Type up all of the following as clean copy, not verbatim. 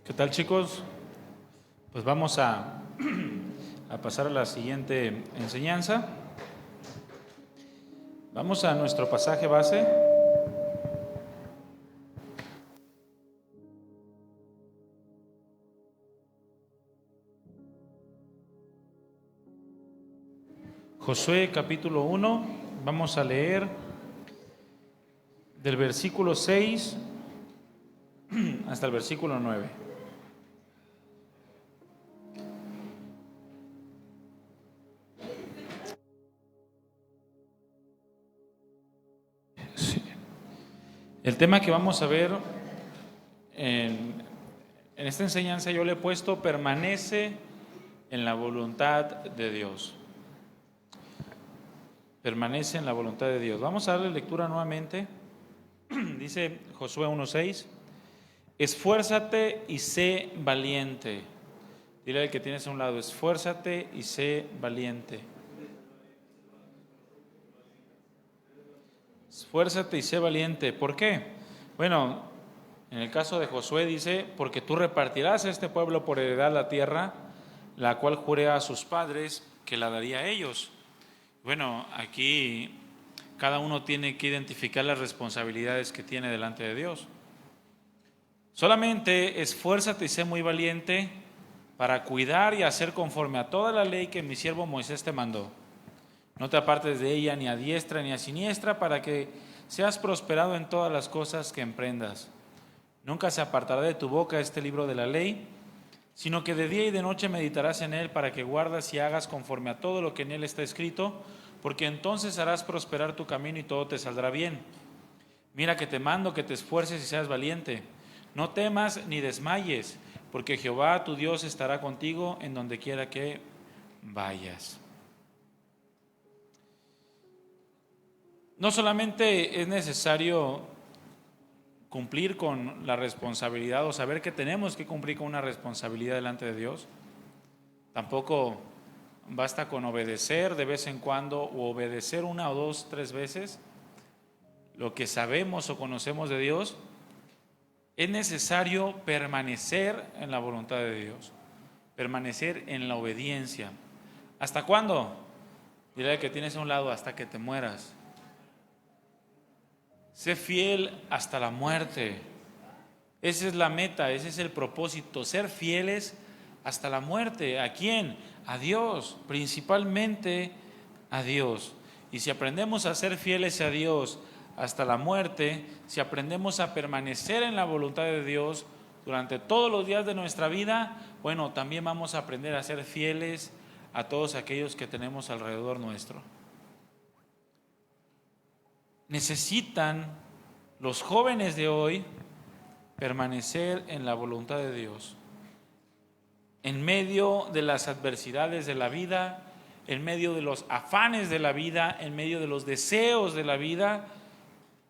¿Qué tal, chicos? Pues vamos a pasar a la siguiente enseñanza. Vamos a nuestro pasaje base. Josué capítulo 1, vamos a leer del versículo 6 hasta el versículo 9. Sí. El tema que vamos a ver en esta enseñanza yo le he puesto: permanece en la voluntad de Dios. Permanece en la voluntad de Dios. Vamos a darle lectura nuevamente. Dice Josué 1:6: esfuérzate y sé valiente. Dile al que tienes a un lado: esfuérzate y sé valiente. Esfuérzate y sé valiente. ¿Por qué? Bueno, en el caso de Josué dice: porque tú repartirás a este pueblo por heredad la tierra, la cual juré a sus padres que la daría a ellos. Bueno, aquí cada uno tiene que identificar las responsabilidades que tiene delante de Dios. Solamente esfuérzate y sé muy valiente para cuidar y hacer conforme a toda la ley que mi siervo Moisés te mandó. No te apartes de ella ni a diestra ni a siniestra, para que seas prosperado en todas las cosas que emprendas. Nunca se apartará de tu boca este libro de la ley, sino que de día y de noche meditarás en él, para que guardas y hagas conforme a todo lo que en él está escrito, porque entonces harás prosperar tu camino y todo te saldrá bien. Mira que te mando que te esfuerces y seas valiente. No temas ni desmayes, porque Jehová tu Dios estará contigo en donde quiera que vayas. No solamente es necesario cumplir con la responsabilidad o saber que tenemos que cumplir con una responsabilidad delante de Dios, tampoco basta con obedecer de vez en cuando o obedecer una o dos, tres veces lo que sabemos o conocemos de Dios. Es necesario permanecer en la voluntad de Dios, permanecer en la obediencia. ¿Hasta cuándo? Dile al que tienes a un lado: hasta que te mueras. Sé fiel hasta la muerte. Esa es la meta, ese es el propósito, ser fieles hasta la muerte. ¿A quién? A Dios, principalmente a Dios. Y si aprendemos a ser fieles a Dios hasta la muerte, si aprendemos a permanecer en la voluntad de Dios durante todos los días de nuestra vida, bueno, también vamos a aprender a ser fieles a todos aquellos que tenemos alrededor nuestro. Necesitan los jóvenes de hoy permanecer en la voluntad de Dios. En medio de las adversidades de la vida, en medio de los afanes de la vida, en medio de los deseos de la vida,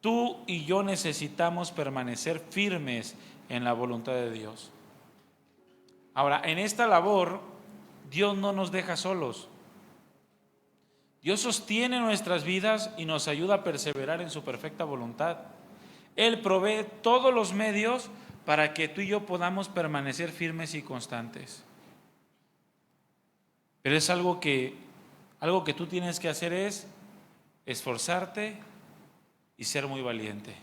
tú y yo necesitamos permanecer firmes en la voluntad de Dios. Ahora, en esta labor, Dios no nos deja solos. Dios sostiene nuestras vidas y nos ayuda a perseverar en su perfecta voluntad. Él provee todos los medios para que tú y yo podamos permanecer firmes y constantes. Pero es algo que tú tienes que hacer: es esforzarte y ser muy valiente.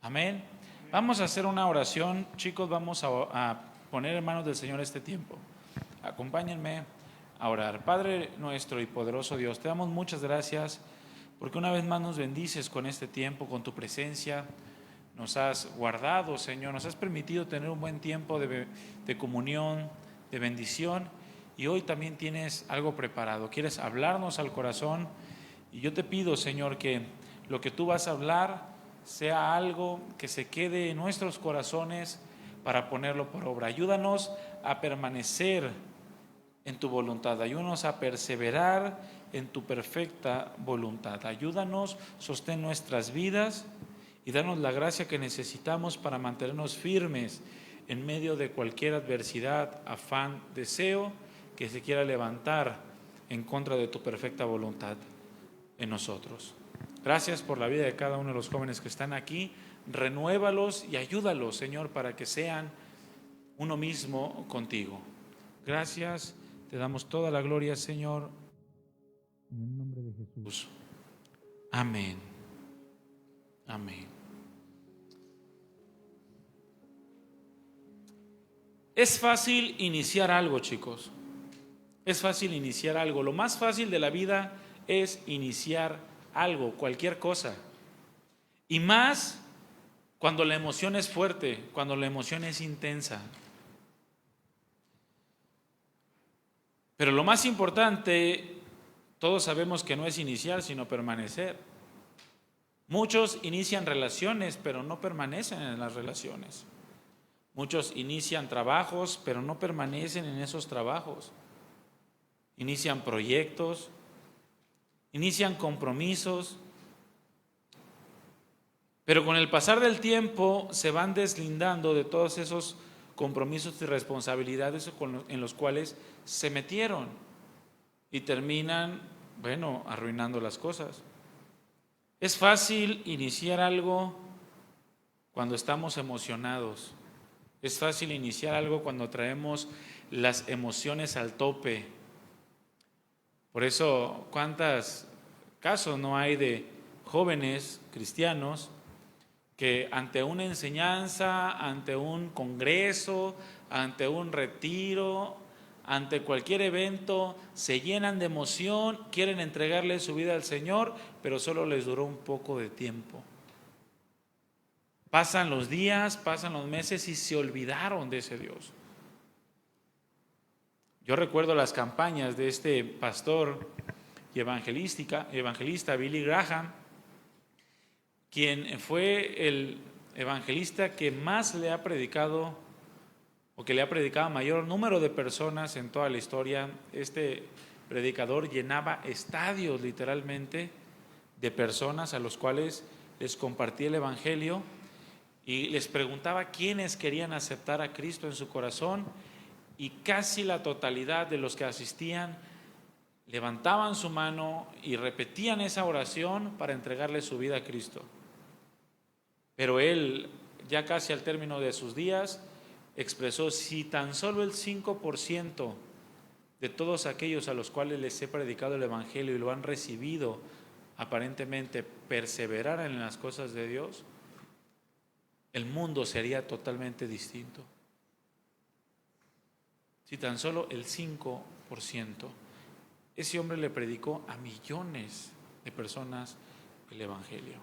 Amén. Vamos a hacer una oración, chicos. Vamos a poner en manos del Señor este tiempo. Acompáñenme a orar. Padre nuestro y poderoso Dios, te damos muchas gracias porque una vez más nos bendices con este tiempo, con tu presencia. Nos has guardado, Señor, nos has permitido tener un buen tiempo de comunión, de bendición, y hoy también tienes algo preparado. Quieres hablarnos al corazón, y yo te pido, Señor, que lo que tú vas a hablar sea algo que se quede en nuestros corazones para ponerlo por obra. Ayúdanos a permanecer en tu voluntad, ayúdanos a perseverar en tu perfecta voluntad. Ayúdanos, sostén nuestras vidas y danos la gracia que necesitamos para mantenernos firmes en medio de cualquier adversidad, afán, deseo que se quiera levantar en contra de tu perfecta voluntad en nosotros. Gracias por la vida de cada uno de los jóvenes que están aquí. Renuévalos y ayúdalos, Señor, para que sean uno mismo contigo. Gracias, te damos toda la gloria, Señor, en el nombre de Jesús. Amén. Amén. Es fácil iniciar algo, chicos. Es fácil iniciar algo. Lo más fácil de la vida es iniciar algo, cualquier cosa. Y más cuando la emoción es fuerte, cuando la emoción es intensa. Pero lo más importante, todos sabemos que no es iniciar, sino permanecer. Muchos inician relaciones, pero no permanecen en las relaciones. Muchos inician trabajos, pero no permanecen en esos trabajos. Inician proyectos, inician compromisos, pero con el pasar del tiempo se van deslindando de todos esos compromisos y responsabilidades en los cuales se metieron y terminan, arruinando las cosas. Es fácil iniciar algo cuando estamos emocionados. Es fácil iniciar algo cuando traemos las emociones al tope. Por eso, ¿cuántos casos no hay de jóvenes cristianos que ante una enseñanza, ante un congreso, ante un retiro, ante cualquier evento, se llenan de emoción, quieren entregarle su vida al Señor, pero solo les duró un poco de tiempo? Pasan los días, pasan los meses y se olvidaron de ese Dios. Yo recuerdo las campañas de este pastor y evangelista Billy Graham, quien fue el evangelista que más le ha predicado, o que le ha predicado a mayor número de personas en toda la historia. Este predicador llenaba estadios literalmente de personas a los cuales les compartía el evangelio y les preguntaba quiénes querían aceptar a Cristo en su corazón, y casi la totalidad de los que asistían levantaban su mano y repetían esa oración para entregarle su vida a Cristo. Pero él, ya casi al término de sus días, expresó: si tan solo el 5% de todos aquellos a los cuales les he predicado el evangelio y lo han recibido aparentemente perseveraran en las cosas de Dios, el mundo sería totalmente distinto. Si tan solo el 5%. Ese hombre le predicó a millones de personas el evangelio.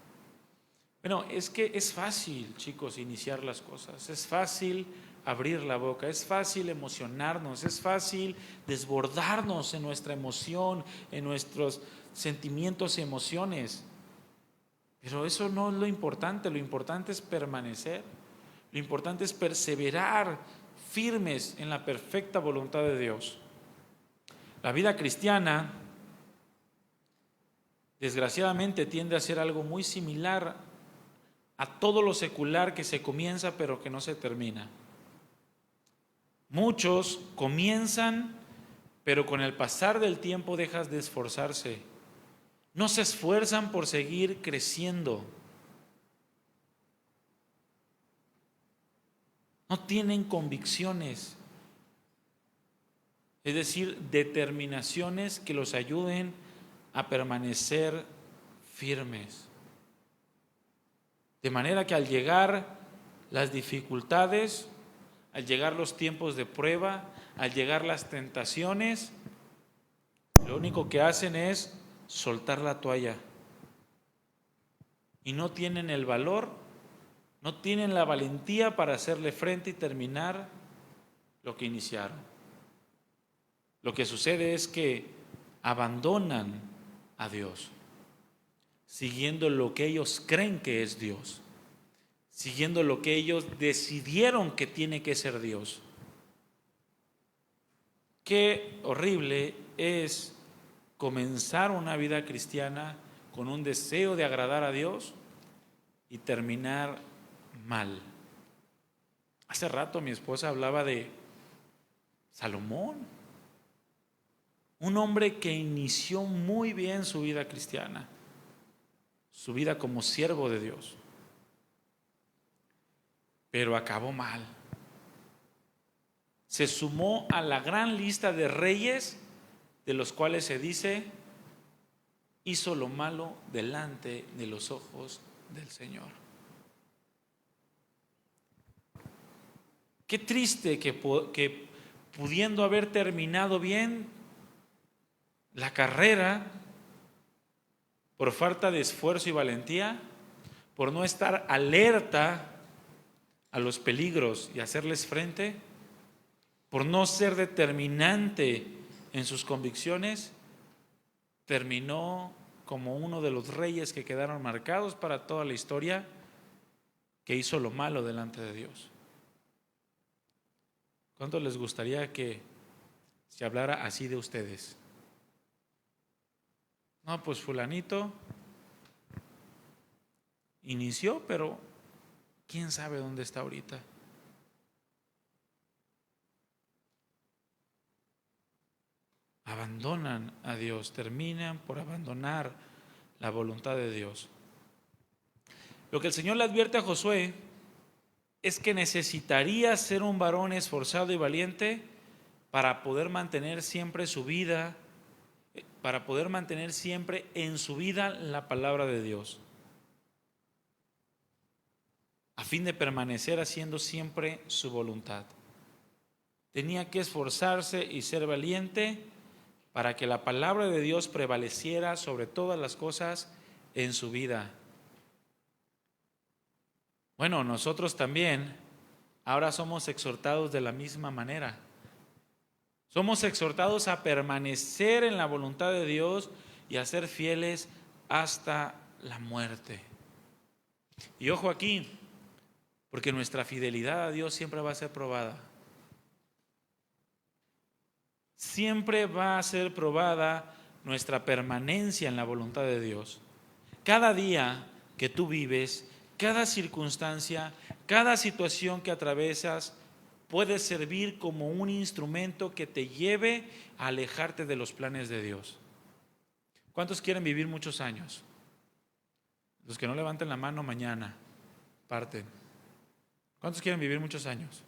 Bueno, es que es fácil, chicos, iniciar las cosas. Es fácil abrir la boca, es fácil emocionarnos, es fácil desbordarnos en nuestra emoción, en nuestros sentimientos y emociones. Pero eso no es lo importante es permanecer. Lo importante es perseverar firmes en la perfecta voluntad de Dios. La vida cristiana, desgraciadamente, tiende a ser algo muy similar a todo lo secular que se comienza pero que no se termina. Muchos comienzan, pero con el pasar del tiempo dejan de esforzarse. No se esfuerzan por seguir creciendo. No tienen convicciones, es decir, determinaciones que los ayuden a permanecer firmes. De manera que al llegar las dificultades, al llegar los tiempos de prueba, al llegar las tentaciones, lo único que hacen es soltar la toalla. Y no tienen el valor, no tienen la valentía para hacerle frente y terminar lo que iniciaron. Lo que sucede es que abandonan a Dios, siguiendo lo que ellos creen que es Dios, siguiendo lo que ellos decidieron que tiene que ser Dios. Qué horrible es comenzar una vida cristiana con un deseo de agradar a Dios y terminar mal. Hace rato mi esposa hablaba de Salomón, un hombre que inició muy bien su vida cristiana, su vida como siervo de Dios, pero acabó mal. se sumó a la gran lista de reyes de los cuales se dice, hizo lo malo delante de los ojos del Señor. Qué triste que pudiendo haber terminado bien la carrera, por falta de esfuerzo y valentía, por no estar alerta a los peligros y hacerles frente, por no ser determinante en sus convicciones, terminó como uno de los reyes que quedaron marcados para toda la historia, que hizo lo malo delante de Dios. ¿Cuánto les gustaría que se hablara así de ustedes? No, pues fulanito inició, pero quién sabe dónde está ahorita. Abandonan a Dios, terminan por abandonar la voluntad de Dios. Lo que el Señor le advierte a Josué es que necesitaría ser un varón esforzado y valiente para poder mantener siempre su vida, para poder mantener siempre en su vida la palabra de Dios, a fin de permanecer haciendo siempre su voluntad. Tenía que esforzarse y ser valiente para que la palabra de Dios prevaleciera sobre todas las cosas en su vida. Bueno, nosotros también ahora somos exhortados de la misma manera. Somos exhortados a permanecer en la voluntad de Dios y a ser fieles hasta la muerte. Y ojo aquí, porque nuestra fidelidad a Dios siempre va a ser probada. Siempre va a ser probada nuestra permanencia en la voluntad de Dios. Cada día que tú vives, cada circunstancia, cada situación que atraviesas puede servir como un instrumento que te lleve a alejarte de los planes de Dios. ¿Cuántos quieren vivir muchos años? Los que no levanten la mano mañana, parten. ¿Cuántos quieren vivir muchos años?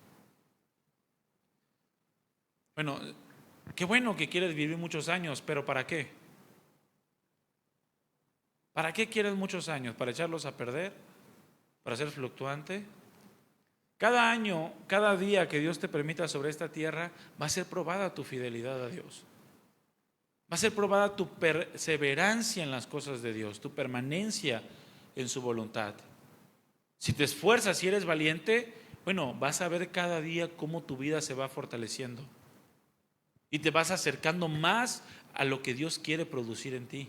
Bueno, qué bueno que quieres vivir muchos años, pero ¿para qué? ¿Para qué quieres muchos años? ¿Para echarlos a perder? ¿Para ser fluctuante? Cada año, cada día que Dios te permita sobre esta tierra, va a ser probada tu fidelidad a Dios. Va a ser probada tu perseverancia en las cosas de Dios, tu permanencia en su voluntad. Si te esfuerzas y eres valiente, bueno, vas a ver cada día cómo tu vida se va fortaleciendo. Y te vas acercando más a lo que Dios quiere producir en ti.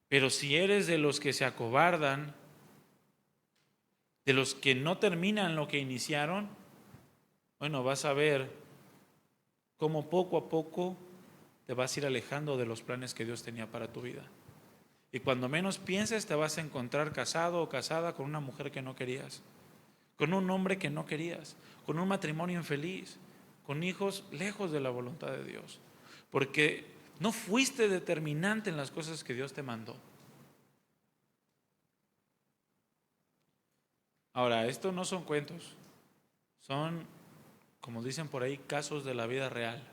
Pero si eres de los que se acobardan, de los que no terminan lo que iniciaron, bueno, vas a ver cómo poco a poco te vas a ir alejando de los planes que Dios tenía para tu vida. Y cuando menos pienses, te vas a encontrar casado o casada con una mujer que no querías, con un hombre que no querías, con un matrimonio infeliz, con hijos lejos de la voluntad de Dios, porque no fuiste determinante en las cosas que Dios te mandó. Ahora, esto no son cuentos, son, como dicen por ahí, casos de la vida real.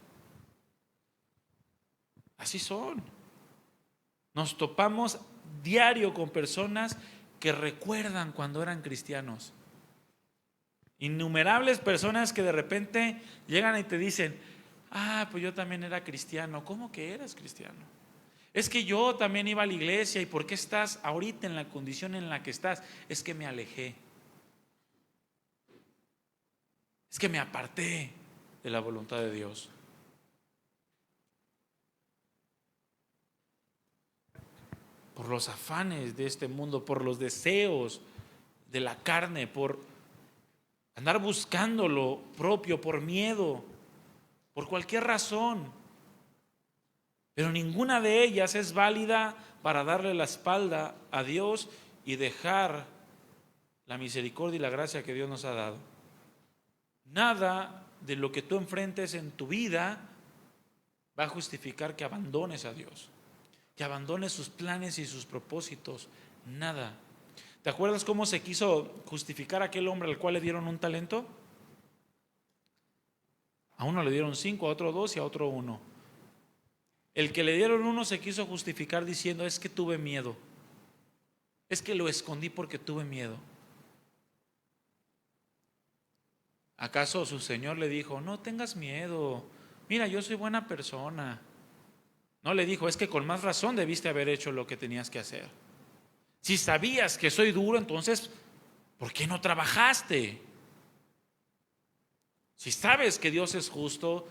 Así son. Nos topamos diario con personas que recuerdan cuando eran cristianos. Innumerables personas que de repente llegan y te dicen, pues yo también era cristiano. ¿Cómo que eras cristiano? Es que yo también iba a la iglesia. ¿Y por qué estás ahorita en la condición en la que estás? Es que me alejé. Es que me aparté de la voluntad de Dios. Por los afanes de este mundo, por los deseos de la carne, por andar buscando lo propio, por miedo, por cualquier razón. Pero ninguna de ellas es válida para darle la espalda a Dios y dejar la misericordia y la gracia que Dios nos ha dado. Nada de lo que tú enfrentes en tu vida va a justificar que abandones a Dios, que abandones sus planes y sus propósitos. Nada. ¿Te acuerdas cómo se quiso justificar aquel hombre al cual le dieron un talento? A uno le dieron 5, a otro 2 y a otro 1. El que le dieron 1 se quiso justificar diciendo: es que tuve miedo. Es que lo escondí porque tuve miedo. ¿Acaso su Señor le dijo: no tengas miedo, mira, yo soy buena persona? No le dijo: es que con más razón debiste haber hecho lo que tenías que hacer. Si sabías que soy duro, entonces ¿por qué no trabajaste? Si sabes que Dios es justo,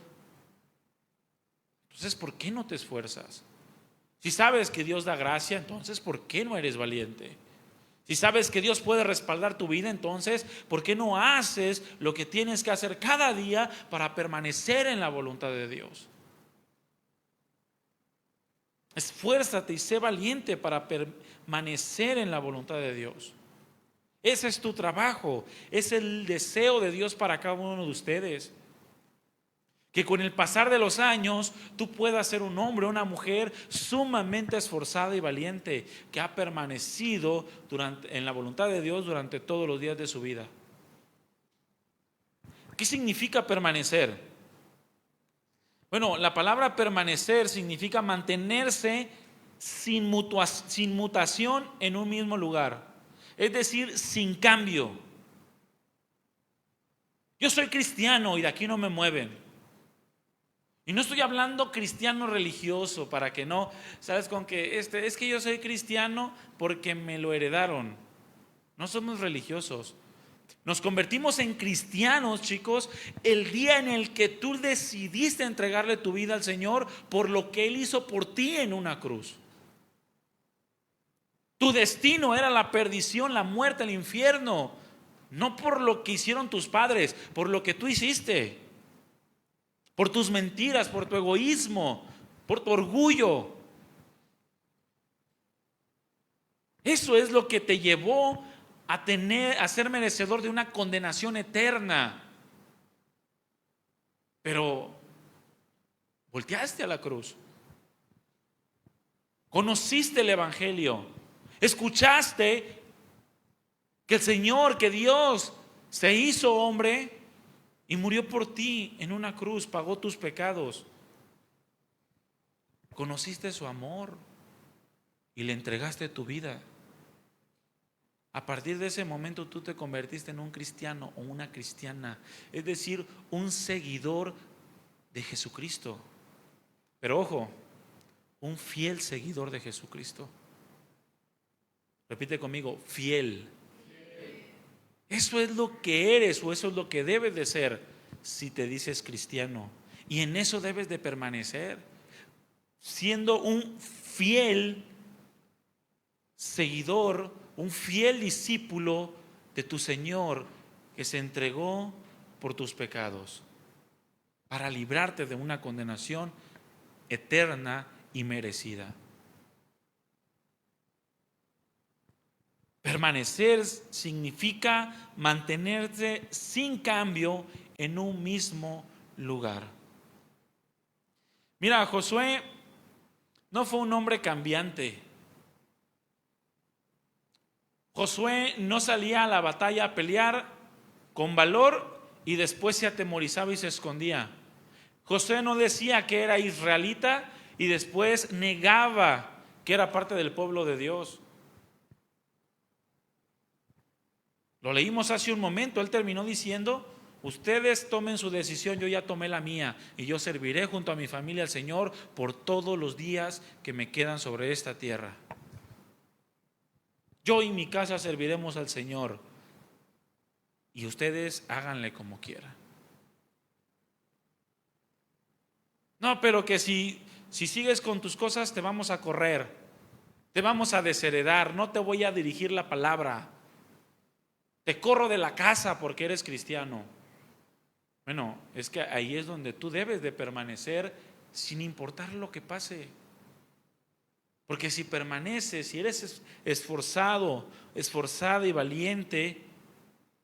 entonces ¿por qué no te esfuerzas? Si sabes que Dios da gracia, entonces ¿por qué no eres valiente? Si sabes que Dios puede respaldar tu vida, entonces ¿por qué no haces lo que tienes que hacer cada día para permanecer en la voluntad de Dios? Esfuérzate y sé valiente para permanecer en la voluntad de Dios. Ese es tu trabajo, es el deseo de Dios para cada uno de ustedes. Que con el pasar de los años tú puedas ser un hombre o una mujer sumamente esforzada y valiente, que ha permanecido en la voluntad de Dios durante todos los días de su vida. ¿Qué significa permanecer? Bueno, la palabra permanecer significa mantenerse sin mutación en un mismo lugar. Es decir, sin cambio. Yo soy cristiano y de aquí no me mueven. Y no estoy hablando cristiano religioso, para que no, sabes, con que es que yo soy cristiano porque me lo heredaron. No somos religiosos. Nos convertimos en cristianos, chicos, el día en el que tú decidiste entregarle tu vida al Señor por lo que Él hizo por ti en una cruz. Tu destino era la perdición, la muerte, el infierno, no por lo que hicieron tus padres, por lo que tú hiciste, por tus mentiras, por tu egoísmo, por tu orgullo. Eso es lo que te llevó a ser merecedor de una condenación eterna. Pero volteaste a la cruz, conociste el Evangelio, escuchaste que el Señor, que Dios se hizo hombre y murió por ti en una cruz, pagó tus pecados. Conociste su amor y le entregaste tu vida. A partir de ese momento tú te convertiste en un cristiano o una cristiana, es decir, un seguidor de Jesucristo. Pero ojo, un fiel seguidor de Jesucristo. Repite conmigo: fiel. Eso es lo que eres, o eso es lo que debes de ser si te dices cristiano. Y en eso debes de permanecer, siendo un fiel seguidor, un fiel discípulo de tu Señor, que se entregó por tus pecados para librarte de una condenación eterna y merecida. Permanecer significa mantenerse sin cambio en un mismo lugar. Mira, Josué no fue un hombre cambiante. Josué no salía a la batalla a pelear con valor y después se atemorizaba y se escondía. Josué no decía que era israelita y después negaba que era parte del pueblo de Dios. Lo leímos hace un momento. Él terminó diciendo: ustedes tomen su decisión, yo ya tomé la mía, y yo serviré junto a mi familia al Señor por todos los días que me quedan sobre esta tierra. Yo y mi casa serviremos al Señor, y ustedes háganle como quieran. No, pero que si sigues con tus cosas te vamos a correr, te vamos a desheredar, no te voy a dirigir la palabra, te corro de la casa porque eres cristiano. Bueno, es que ahí es donde tú debes de permanecer sin importar lo que pase. Porque si permaneces, si eres esforzado, esforzada y valiente,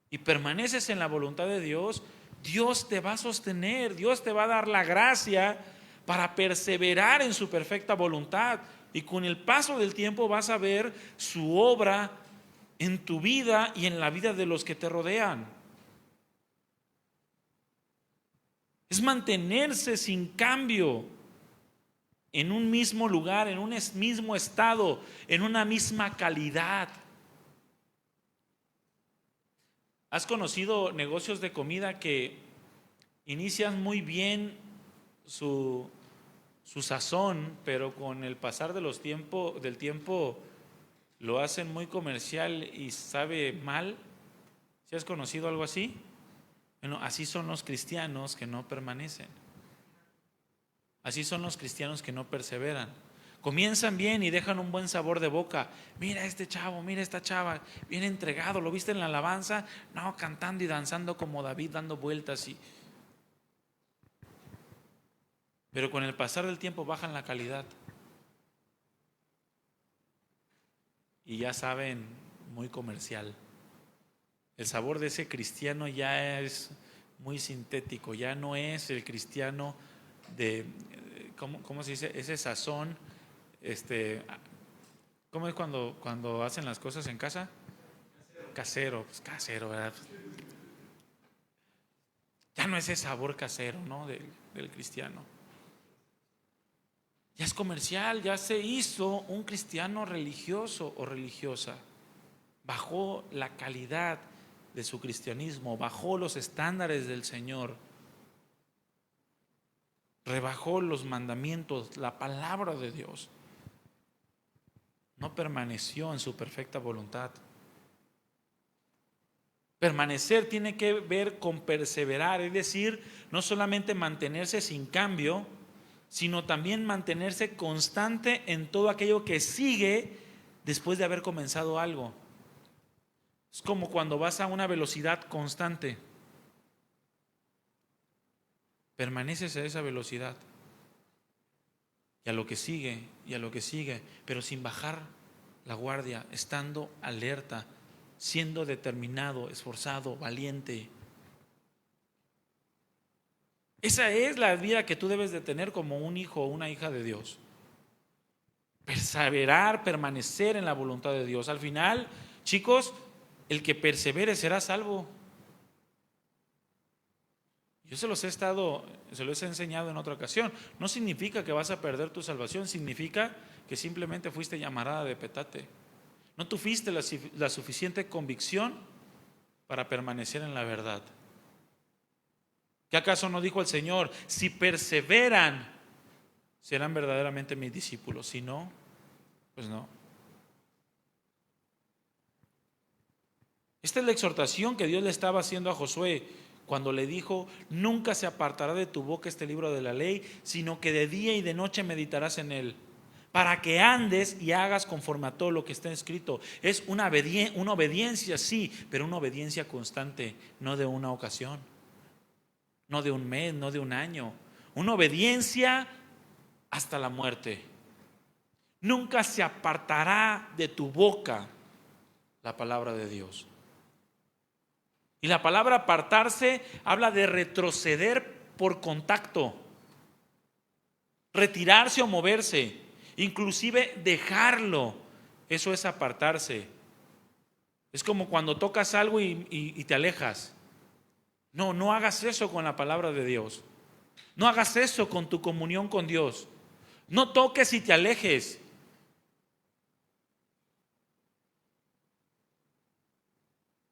y permaneces en la voluntad de Dios, Dios te va a sostener, Dios te va a dar la gracia para perseverar en su perfecta voluntad. Y con el paso del tiempo vas a ver su obra en tu vida y en la vida de los que te rodean. Es mantenerse sin cambio en un mismo lugar, en un mismo estado, en una misma calidad. ¿Has conocido negocios de comida que inician muy bien su sazón, pero con el pasar del tiempo lo hacen muy comercial y sabe mal? ¿Sí has conocido algo así? Bueno, así son los cristianos que no permanecen. Así son los cristianos que no perseveran. Comienzan bien y dejan un buen sabor de boca. Mira este chavo, mira esta chava, bien entregado. ¿Lo viste en la alabanza? No, cantando y danzando como David, dando vueltas. Pero con el pasar del tiempo bajan la calidad. Y ya saben, muy comercial. El sabor de ese cristiano ya es muy sintético. Ya no es el cristiano de, ¿cómo se dice? Ese sazón. ¿Cómo es cuando hacen las cosas en casa? Casero, pues casero, ¿verdad? Ya no es ese sabor casero, ¿no? Del cristiano. Ya es comercial, ya se hizo un cristiano religioso o religiosa. Bajó la calidad de su cristianismo, bajó los estándares del Señor, rebajó los mandamientos, la palabra de Dios. No permaneció en su perfecta voluntad. Permanecer tiene que ver con perseverar, es decir, no solamente mantenerse sin cambio, sino también mantenerse constante en todo aquello que sigue después de haber comenzado algo. Es como cuando vas a una velocidad constante. Permaneces a esa velocidad y a lo que sigue y a lo que sigue, pero sin bajar la guardia, estando alerta, siendo determinado, esforzado, valiente. Esa es la vida que tú debes de tener como un hijo o una hija de Dios. Perseverar, permanecer en la voluntad de Dios. Al final, chicos, el que persevere será salvo. Yo se los he enseñado en otra ocasión. No significa que vas a perder tu salvación, significa que simplemente fuiste llamarada de petate. No tuviste la suficiente convicción para permanecer en la verdad. ¿Qué acaso no dijo el Señor? Si perseveran, serán verdaderamente mis discípulos. Si no, pues no. Esta es la exhortación que Dios le estaba haciendo a Josué cuando le dijo: nunca se apartará de tu boca este libro de la ley, sino que de día y de noche meditarás en él, para que andes y hagas conforme a todo lo que está escrito. Es una obediencia, sí, pero una obediencia constante, no de una ocasión, no de un mes, no de un año. Una obediencia hasta la muerte. Nunca se apartará de tu boca la palabra de Dios. Y la palabra apartarse habla de retroceder por contacto, retirarse o moverse, inclusive dejarlo. Eso es apartarse. Es como cuando tocas algo y te alejas. No hagas eso con la palabra de Dios. No hagas eso con tu comunión con Dios. No toques y te alejes.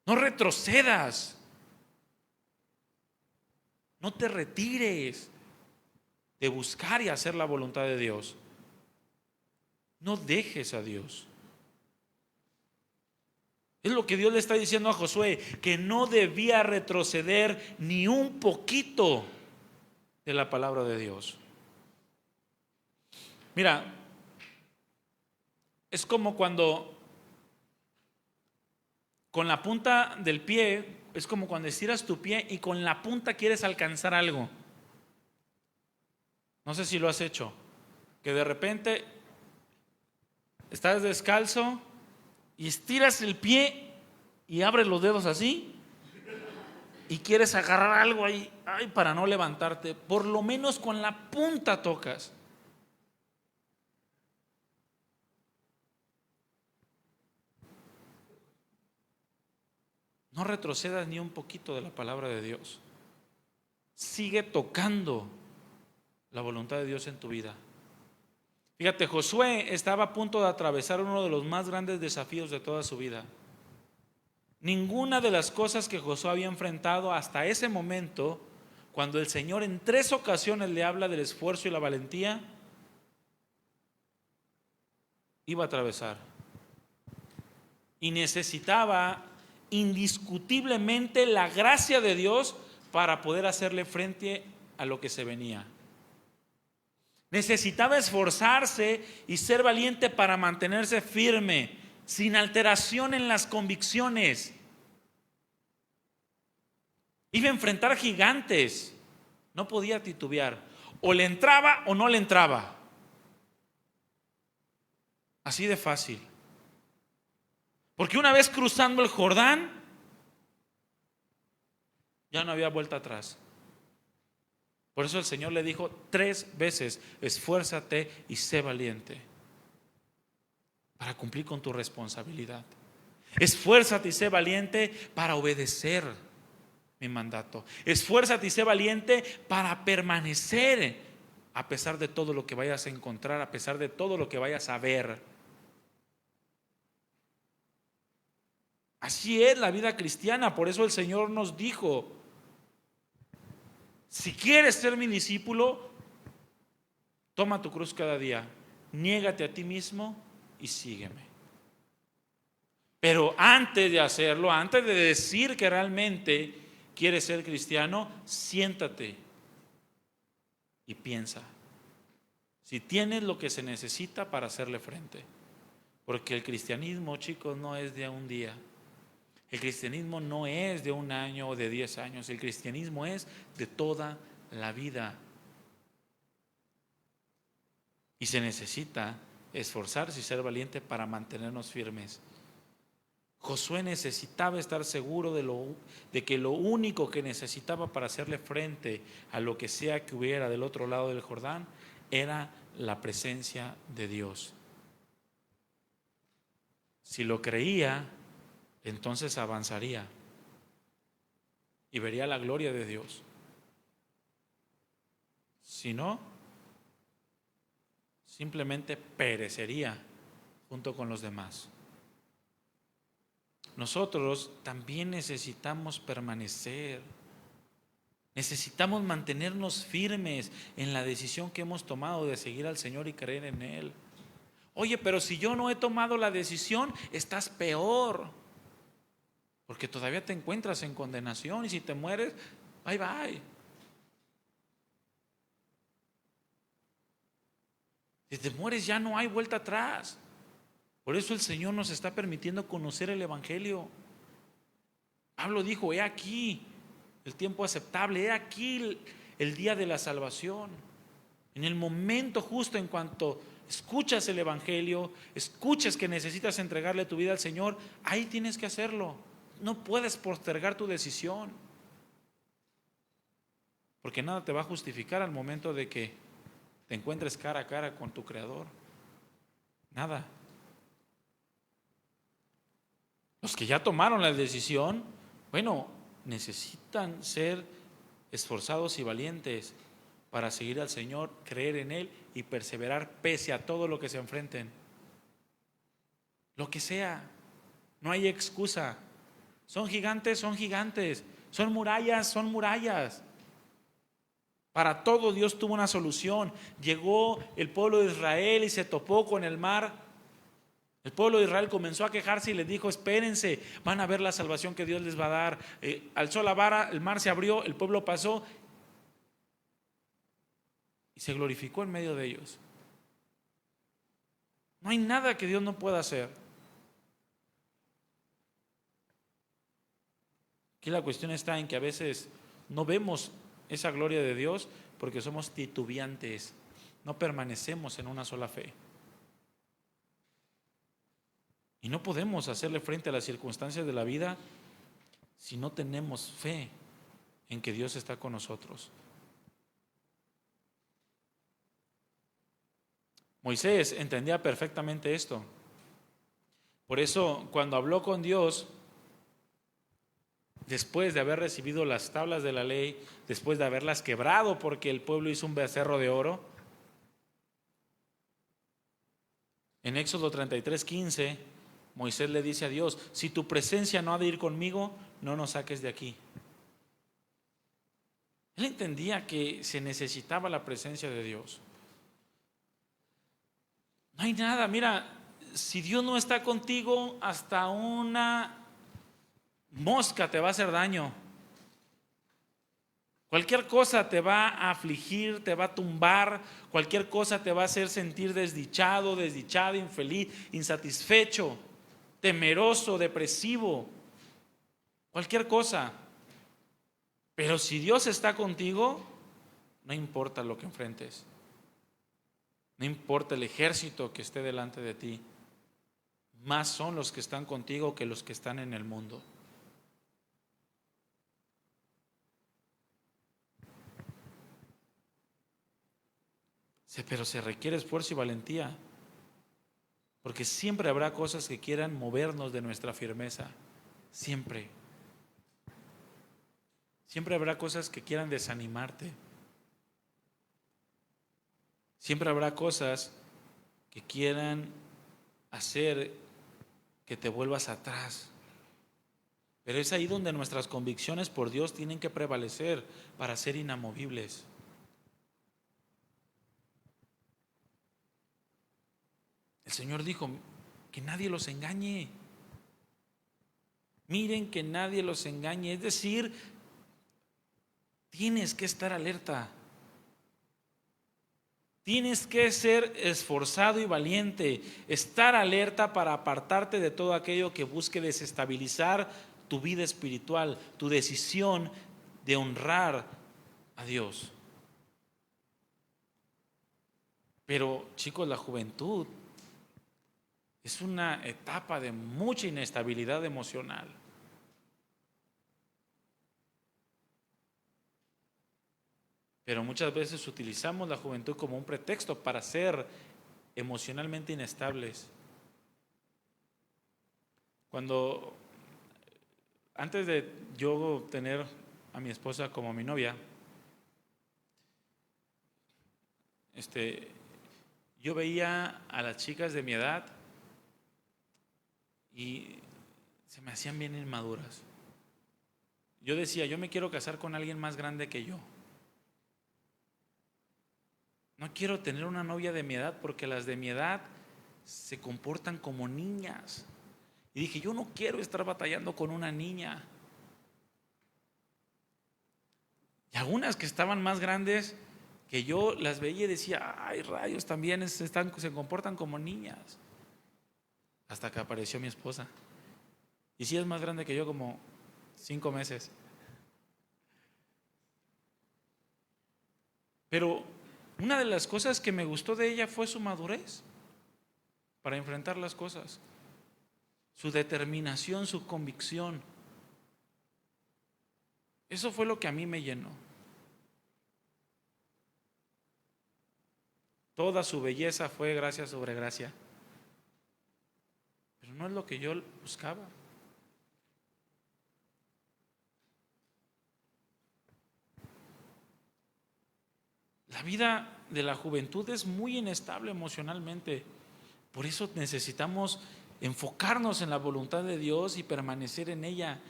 No retrocedas. No te retires de buscar y hacer la voluntad de Dios. No dejes a Dios. Es lo que Dios le está diciendo a Josué, que no debía retroceder ni un poquito de la palabra de Dios. Mira, es como cuando con la punta del pie, es como cuando estiras tu pie y con la punta quieres alcanzar algo. No sé si lo has hecho, que de repente estás descalzo y estiras el pie y abres los dedos así y quieres agarrar algo ahí, para no levantarte. Por lo menos con la punta tocas. No retrocedas ni un poquito de la palabra de Dios. sigue tocando la voluntad de Dios en tu vida. Fíjate, Josué estaba a punto de atravesar uno de los más grandes desafíos de toda su vida. Ninguna de las cosas que Josué había enfrentado hasta ese momento, cuando el Señor en 3 ocasiones le habla del esfuerzo y la valentía, iba a atravesar. Y necesitaba indiscutiblemente la gracia de Dios para poder hacerle frente a lo que se venía. Necesitaba esforzarse y ser valiente para mantenerse firme, sin alteración en las convicciones. Iba a enfrentar gigantes, no podía titubear. O le entraba o no le entraba. Así de fácil. Porque una vez cruzando el Jordán, ya no había vuelta atrás. Por eso el Señor le dijo 3 veces: esfuérzate y sé valiente para cumplir con tu responsabilidad. Esfuérzate y sé valiente para obedecer mi mandato. Esfuérzate y sé valiente para permanecer a pesar de todo lo que vayas a encontrar, a pesar de todo lo que vayas a ver. Así es la vida cristiana. Por eso el Señor nos dijo: si quieres ser mi discípulo, toma tu cruz cada día, niégate a ti mismo y sígueme. Pero antes de hacerlo, antes de decir que realmente quieres ser cristiano, siéntate y piensa si tienes lo que se necesita para hacerle frente. Porque el cristianismo, chicos, no es de un día. El cristianismo no es de 1 año o de 10 años. El cristianismo es de toda la vida. Y se necesita esforzarse y ser valiente para mantenernos firmes. Josué necesitaba estar seguro de que lo único que necesitaba para hacerle frente a lo que sea que hubiera del otro lado del Jordán era la presencia de Dios. Si lo creía, entonces avanzaría y vería la gloria de Dios. Si no, simplemente perecería junto con los demás. Nosotros también necesitamos permanecer, necesitamos mantenernos firmes en la decisión que hemos tomado de seguir al Señor y creer en Él. Oye, pero si yo no he tomado la decisión, estás peor, porque todavía te encuentras en condenación, y si te mueres, bye bye. Si te mueres ya no hay vuelta atrás. Por eso el Señor nos está permitiendo conocer el Evangelio. Pablo dijo: he aquí el tiempo aceptable, he aquí el día de la salvación. En el momento justo, en cuanto escuchas el Evangelio, escuchas que necesitas entregarle tu vida al Señor, ahí tienes que hacerlo. No puedes postergar tu decisión, porque nada te va a justificar al momento de que te encuentres cara a cara con tu Creador. Nada. Los que ya tomaron la decisión, bueno, necesitan ser esforzados y valientes para seguir al Señor, creer en Él y perseverar pese a todo lo que se enfrenten. Lo que sea, no hay excusa. Son gigantes, son gigantes. Son murallas, son murallas. Para todo Dios tuvo una solución. Llegó el pueblo de Israel y se topó con el mar. El pueblo de Israel comenzó a quejarse y les dijo: espérense, van a ver la salvación que Dios les va a dar. Alzó la vara, el mar se abrió, el pueblo pasó y se glorificó en medio de ellos. No hay nada que Dios no pueda hacer. Aquí la cuestión está en que a veces no vemos esa gloria de Dios porque somos titubeantes, no permanecemos en una sola fe. Y no podemos hacerle frente a las circunstancias de la vida si no tenemos fe en que Dios está con nosotros. Moisés entendía perfectamente esto. Por eso, cuando habló con Dios, después de haber recibido las tablas de la ley, después de haberlas quebrado porque el pueblo hizo un becerro de oro, en Éxodo 33:15, Moisés le dice a Dios: si tu presencia no ha de ir conmigo, no nos saques de aquí. Él entendía que se necesitaba la presencia de Dios. No hay nada, mira, si Dios no está contigo, hasta una mosca te va a hacer daño. Cualquier cosa te va a afligir, te va a tumbar, cualquier cosa te va a hacer sentir desdichado, desdichada, infeliz, insatisfecho, temeroso, depresivo, cualquier cosa. Pero si Dios está contigo, no importa lo que enfrentes, no importa el ejército que esté delante de ti, más son los que están contigo que los que están en el mundo. Pero se requiere esfuerzo y valentía, porque siempre habrá cosas que quieran movernos de nuestra firmeza, siempre. Siempre habrá cosas que quieran desanimarte. Siempre habrá cosas que quieran hacer que te vuelvas atrás. Pero es ahí donde nuestras convicciones por Dios tienen que prevalecer para ser inamovibles. El Señor dijo: que nadie los engañe. Miren que nadie los engañe. Es decir, tienes que estar alerta. Tienes que ser esforzado y valiente, estar alerta para apartarte de todo aquello que busque desestabilizar tu vida espiritual, tu decisión de honrar a Dios. Pero, chicos, la juventud es una etapa de mucha inestabilidad emocional. Pero muchas veces utilizamos la juventud como un pretexto para ser emocionalmente inestables. Antes de yo tener a mi esposa como mi novia, yo veía a las chicas de mi edad y se me hacían bien inmaduras. Yo decía: yo me quiero casar con alguien más grande que yo. No quiero tener una novia de mi edad, porque las de mi edad se comportan como niñas. Y dije: yo no quiero estar batallando con una niña. Y algunas que estaban más grandes que yo las veía y decía: ay, rayos, también se comportan como niñas. Hasta que apareció mi esposa. Y sí es más grande que yo, como 5 meses. Pero una de las cosas que me gustó de ella fue su madurez para enfrentar las cosas, su determinación, su convicción. Eso fue lo que a mí me llenó. Toda su belleza fue gracia sobre gracia, pero no es lo que yo buscaba. La vida de la juventud es muy inestable emocionalmente. Por eso necesitamos enfocarnos en la voluntad de Dios y permanecer en ella.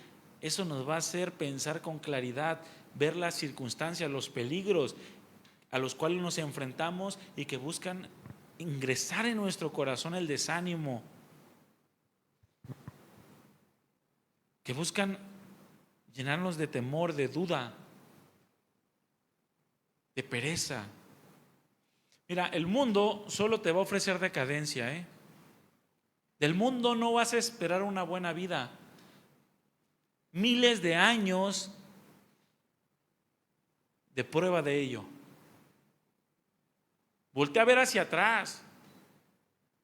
Eso nos va a hacer pensar con claridad, ver las circunstancias, los peligros a los cuales nos enfrentamos y que buscan ingresar en nuestro corazón el desánimo, que buscan llenarnos de temor, de duda, de pereza. Mira, el mundo solo te va a ofrecer decadencia, ¿eh? Del mundo no vas a esperar una buena vida. Miles de años de prueba de ello. Voltea a ver hacia atrás.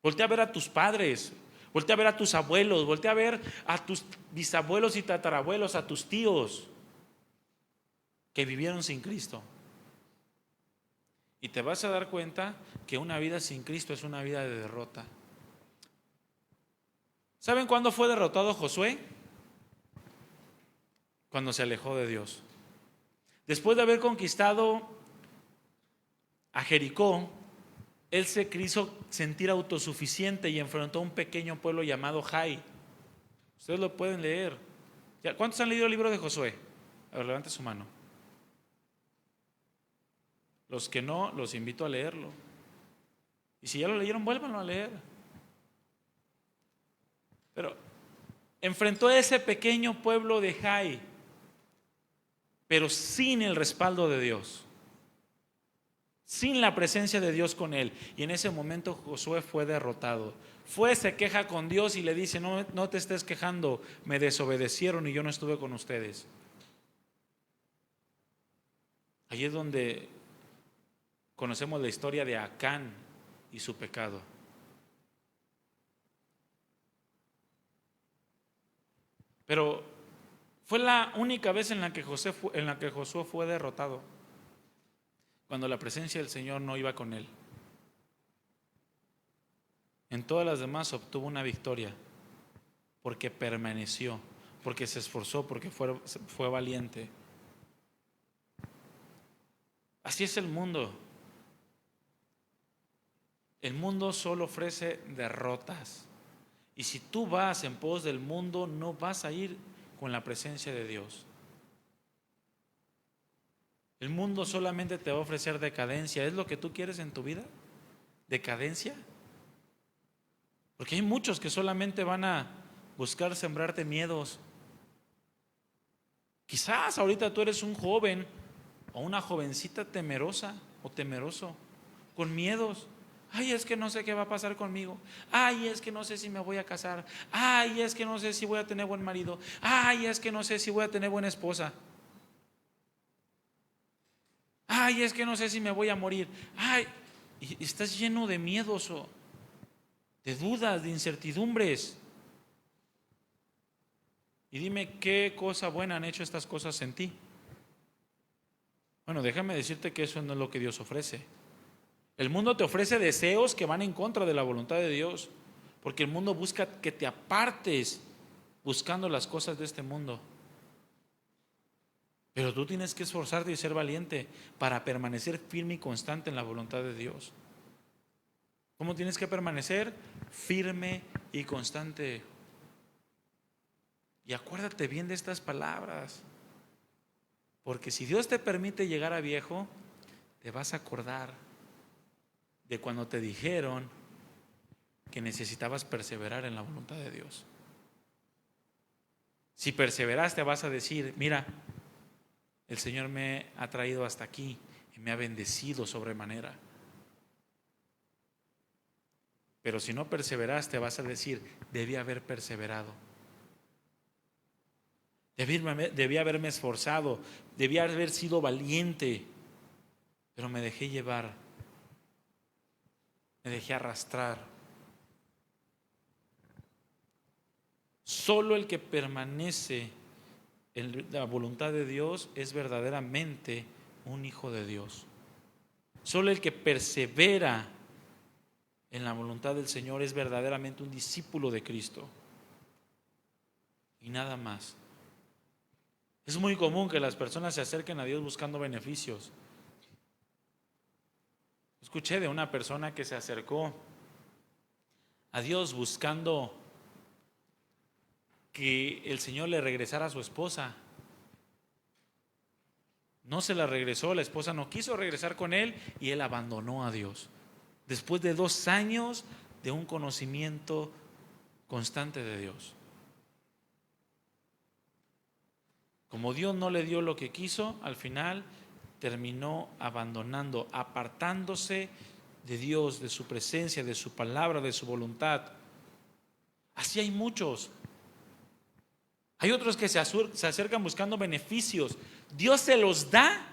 Voltea a ver a tus padres. Voltea a ver a tus abuelos. Voltea a ver a tus bisabuelos y tatarabuelos, a tus tíos que vivieron sin Cristo. Y te vas a dar cuenta que una vida sin Cristo es una vida de derrota. ¿Saben cuándo fue derrotado Josué? cuando se alejó de Dios. Después de haber conquistado a Jericó, él se quiso sentir autosuficiente y enfrentó a un pequeño pueblo llamado Jai. Ustedes lo pueden leer. ¿Cuántos han leído el libro de Josué? A ver, levante su mano. Los que no, los invito a leerlo. Y si ya lo leyeron, vuélvanlo a leer. Pero enfrentó a ese pequeño pueblo de Jai, pero sin el respaldo de Dios, sin la presencia de Dios con él. Y en ese momento Josué fue derrotado. Se queja con Dios y le dice: no te estés quejando, me desobedecieron y yo no estuve con ustedes. Allí es donde conocemos la historia de Acán y su pecado. Pero fue la única vez en la que Josué fue derrotado, cuando la presencia del Señor no iba con él. En todas las demás obtuvo una victoria, porque permaneció, porque se esforzó, porque fue valiente. Así es el mundo. El mundo solo ofrece derrotas. Y si tú vas en pos del mundo, no vas a ir con la presencia de Dios. El mundo solamente te va a ofrecer decadencia. ¿Es lo que tú quieres en tu vida? ¿Decadencia? Porque hay muchos que solamente van a buscar sembrarte miedos. Quizás ahorita tú eres un joven o una jovencita temerosa o temeroso, con miedos. Ay, es que no sé qué va a pasar conmigo. Ay, es que no sé si me voy a casar. Ay, es que no sé si voy a tener buen marido. Ay, es que no sé si voy a tener buena esposa. Ay, es que no sé si me voy a morir. Ay, y estás lleno de miedos, de dudas, de incertidumbres. Y dime, ¿qué cosa buena han hecho estas cosas en ti? Bueno, déjame decirte que eso no es lo que Dios ofrece. El mundo te ofrece deseos que van en contra de la voluntad de Dios, porque el mundo busca que te apartes buscando las cosas de este mundo. Pero tú tienes que esforzarte y ser valiente para permanecer firme y constante en la voluntad de Dios. ¿Cómo tienes que permanecer? Firme y constante. Y acuérdate bien de estas palabras, porque si Dios te permite llegar a viejo, te vas a acordar de cuando te dijeron que necesitabas perseverar en la voluntad de Dios. Si perseveraste, vas a decir: mira, el Señor me ha traído hasta aquí y me ha bendecido sobremanera. Pero si no perseveraste, vas a decir: debí haber perseverado, debí haberme esforzado, debí haber sido valiente, pero me dejé llevar, me dejé arrastrar. Solo el que permanece en la voluntad de Dios es verdaderamente un hijo de Dios. Solo el que persevera en la voluntad del Señor es verdaderamente un discípulo de Cristo. Y nada más. Es muy común que las personas se acerquen a Dios buscando beneficios. Escuché de una persona que se acercó a Dios buscando que el Señor le regresara a su esposa. No se la regresó, la esposa no quiso regresar con él y él abandonó a Dios. Después de 2 años de un conocimiento constante de Dios. Como Dios no le dio lo que quiso, al final terminó abandonando, apartándose de Dios, de su presencia, de su palabra, de su voluntad. Así hay muchos. Hay otros que se acercan buscando beneficios. Dios se los da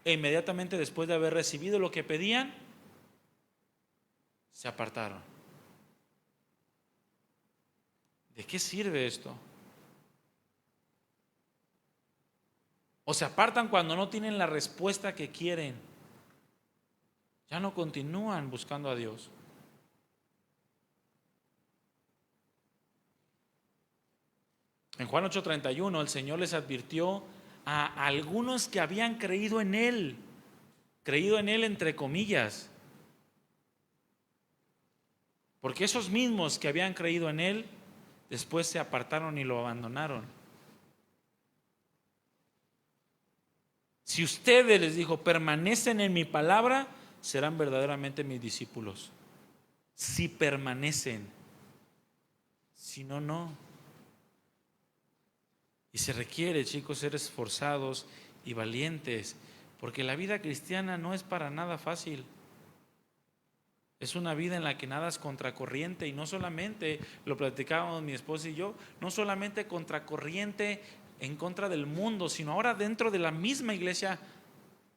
e inmediatamente después de haber recibido lo que pedían, se apartaron. ¿De qué sirve esto? O se apartan cuando no tienen la respuesta que quieren. Ya no continúan buscando a Dios. En Juan 8:31 el Señor les advirtió a algunos que habían creído en Él entre comillas, porque esos mismos que habían creído en Él después se apartaron y lo abandonaron. Si ustedes, les dijo, permanecen en mi palabra, serán verdaderamente mis discípulos. Si permanecen, si no, no. Y se requiere, chicos, ser esforzados y valientes, porque la vida cristiana no es para nada fácil. Es una vida en la que nadas contracorriente, y no solamente, lo platicábamos mi esposa y yo, no solamente contracorriente en contra del mundo, sino ahora dentro de la misma iglesia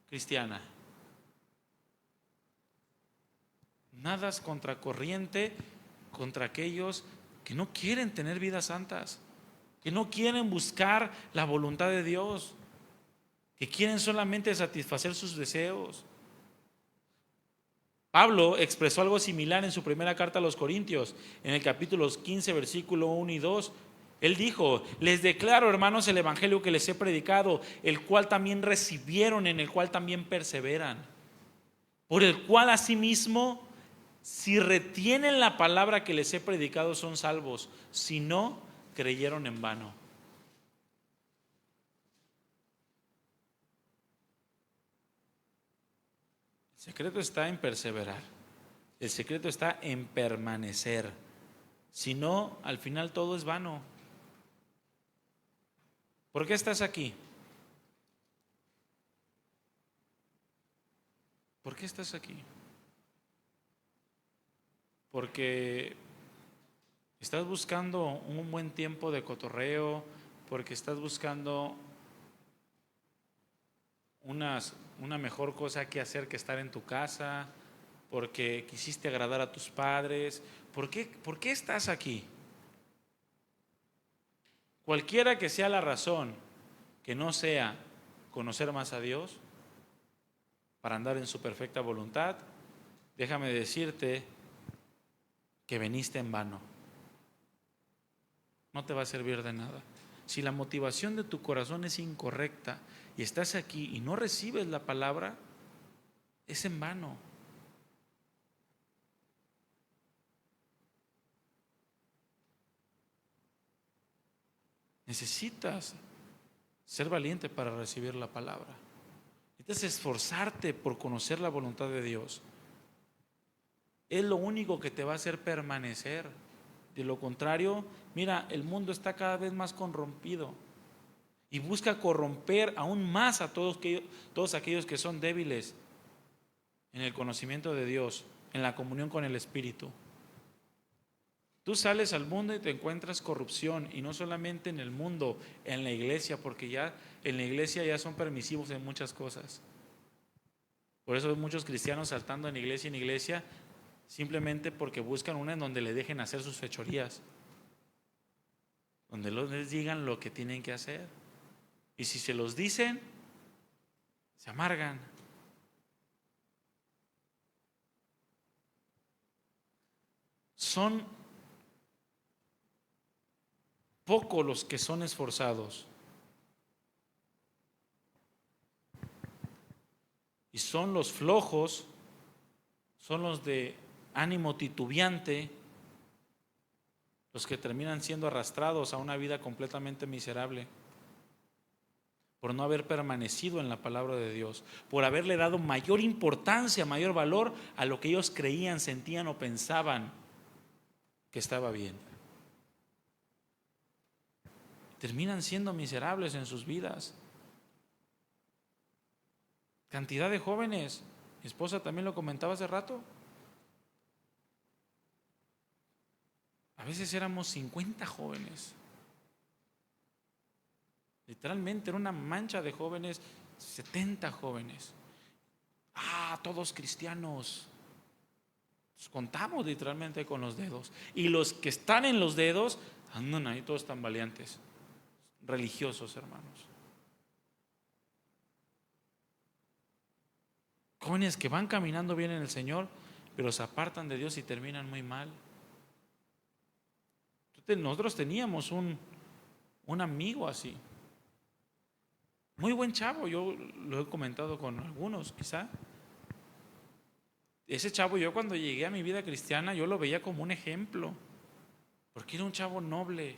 cristiana. Nadas contracorriente contra aquellos que no quieren tener vidas santas, que no quieren buscar la voluntad de Dios, que quieren solamente satisfacer sus deseos. Pablo expresó algo similar en su primera carta a los Corintios, en el capítulo 15, versículo 1 y 2. Él dijo: les declaro, hermanos, el evangelio que les he predicado, el cual también recibieron, en el cual también perseveran, por el cual asimismo, si retienen la palabra que les he predicado, son salvos; si no, creyeron en vano. El secreto está en perseverar. El secreto está en permanecer. Si no, al final todo es vano. ¿Por qué estás aquí? ¿Por qué estás aquí? Porque estás buscando un buen tiempo de cotorreo, porque estás buscando una mejor cosa que hacer que estar en tu casa, porque quisiste agradar a tus padres. ¿Por qué estás aquí? Cualquiera que sea la razón, que no sea conocer más a Dios para andar en su perfecta voluntad, déjame decirte que veniste en vano. No te va a servir de nada. Si la motivación de tu corazón es incorrecta y estás aquí y no recibes la palabra, es en vano. Necesitas ser valiente para recibir la palabra. Necesitas esforzarte por conocer la voluntad de Dios. Es lo único que te va a hacer permanecer. De lo contrario, mira, el mundo está cada vez más corrompido y busca corromper aún más a todos aquellos que son débiles en el conocimiento de Dios, en la comunión con el Espíritu. Tú sales al mundo y te encuentras corrupción, y no solamente en el mundo, en la iglesia, porque ya en la iglesia ya son permisivos en muchas cosas. Por eso hay muchos cristianos saltando en iglesia, simplemente porque buscan una en donde le dejen hacer sus fechorías, donde les digan lo que tienen que hacer, y si se los dicen, se amargan. Son pocos los que son esforzados, y son los flojos, son los de ánimo titubeante, los que terminan siendo arrastrados a una vida completamente miserable por no haber permanecido en la palabra de Dios, por haberle dado mayor importancia, mayor valor a lo que ellos creían, sentían o pensaban que estaba bien. Terminan siendo miserables en sus vidas. Cantidad de jóvenes, mi esposa también lo comentaba hace rato, a veces éramos 50 jóvenes. Literalmente era una mancha de jóvenes, 70 jóvenes. Todos cristianos. Los contamos literalmente con los dedos. Y los que están en los dedos andan ahí todos tambaleantes, religiosos, hermanos. Jóvenes que van caminando bien en el Señor, pero se apartan de Dios y terminan muy mal. Nosotros teníamos un un amigo así. Muy buen chavo, yo lo he comentado con algunos quizá. Ese chavo, yo cuando llegué a mi vida cristiana, yo lo veía como un ejemplo, porque era un chavo noble,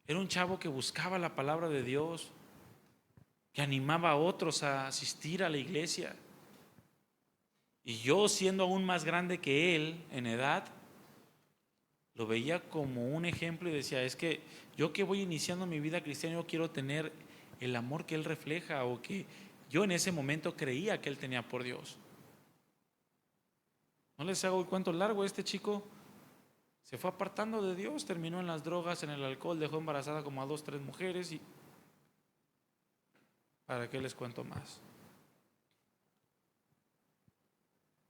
era un chavo que buscaba la palabra de Dios, que animaba a otros a asistir a la iglesia. Y yo, siendo aún más grande que él en edad, lo veía como un ejemplo y decía, es que yo que voy iniciando mi vida cristiana, yo quiero tener el amor que él refleja o que yo en ese momento creía que él tenía por Dios. No les hago el cuento largo, este chico se fue apartando de Dios, terminó en las drogas, en el alcohol, dejó embarazada como a 2, 3 mujeres y ¿para qué les cuento más?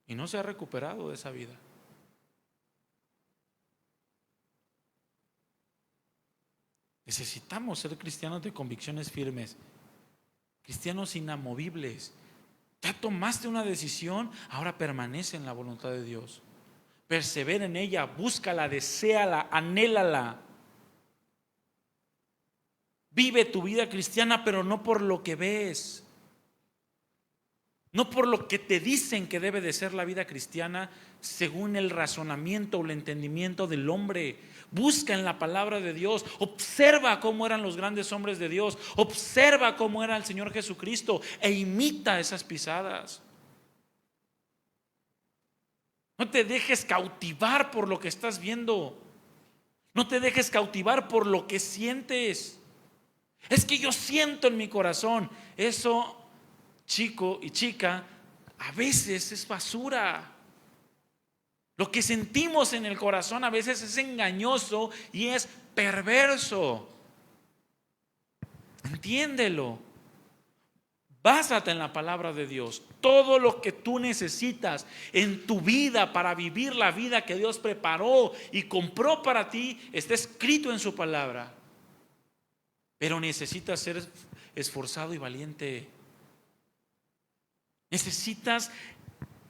Y no se ha recuperado de esa vida. Necesitamos ser cristianos de convicciones firmes, cristianos inamovibles. Ya tomaste una decisión, ahora permanece en la voluntad de Dios. Persevera en ella, búscala, deséala, anhélala. Vive tu vida cristiana, pero no por lo que ves, no por lo que te dicen que debe de ser la vida cristiana según el razonamiento o el entendimiento del hombre. Busca en la palabra de Dios, observa cómo eran los grandes hombres de Dios, observa cómo era el Señor Jesucristo e imita esas pisadas. No te dejes cautivar por lo que estás viendo, no te dejes cautivar por lo que sientes. Es que yo siento en mi corazón. Eso, chico y chica, a veces es basura. Lo que sentimos en el corazón a veces es engañoso y es perverso. Entiéndelo. Básate en la palabra de Dios. Todo lo que tú necesitas en tu vida para vivir la vida que Dios preparó y compró para ti está escrito en su palabra. Pero necesitas ser esforzado y valiente. Necesitas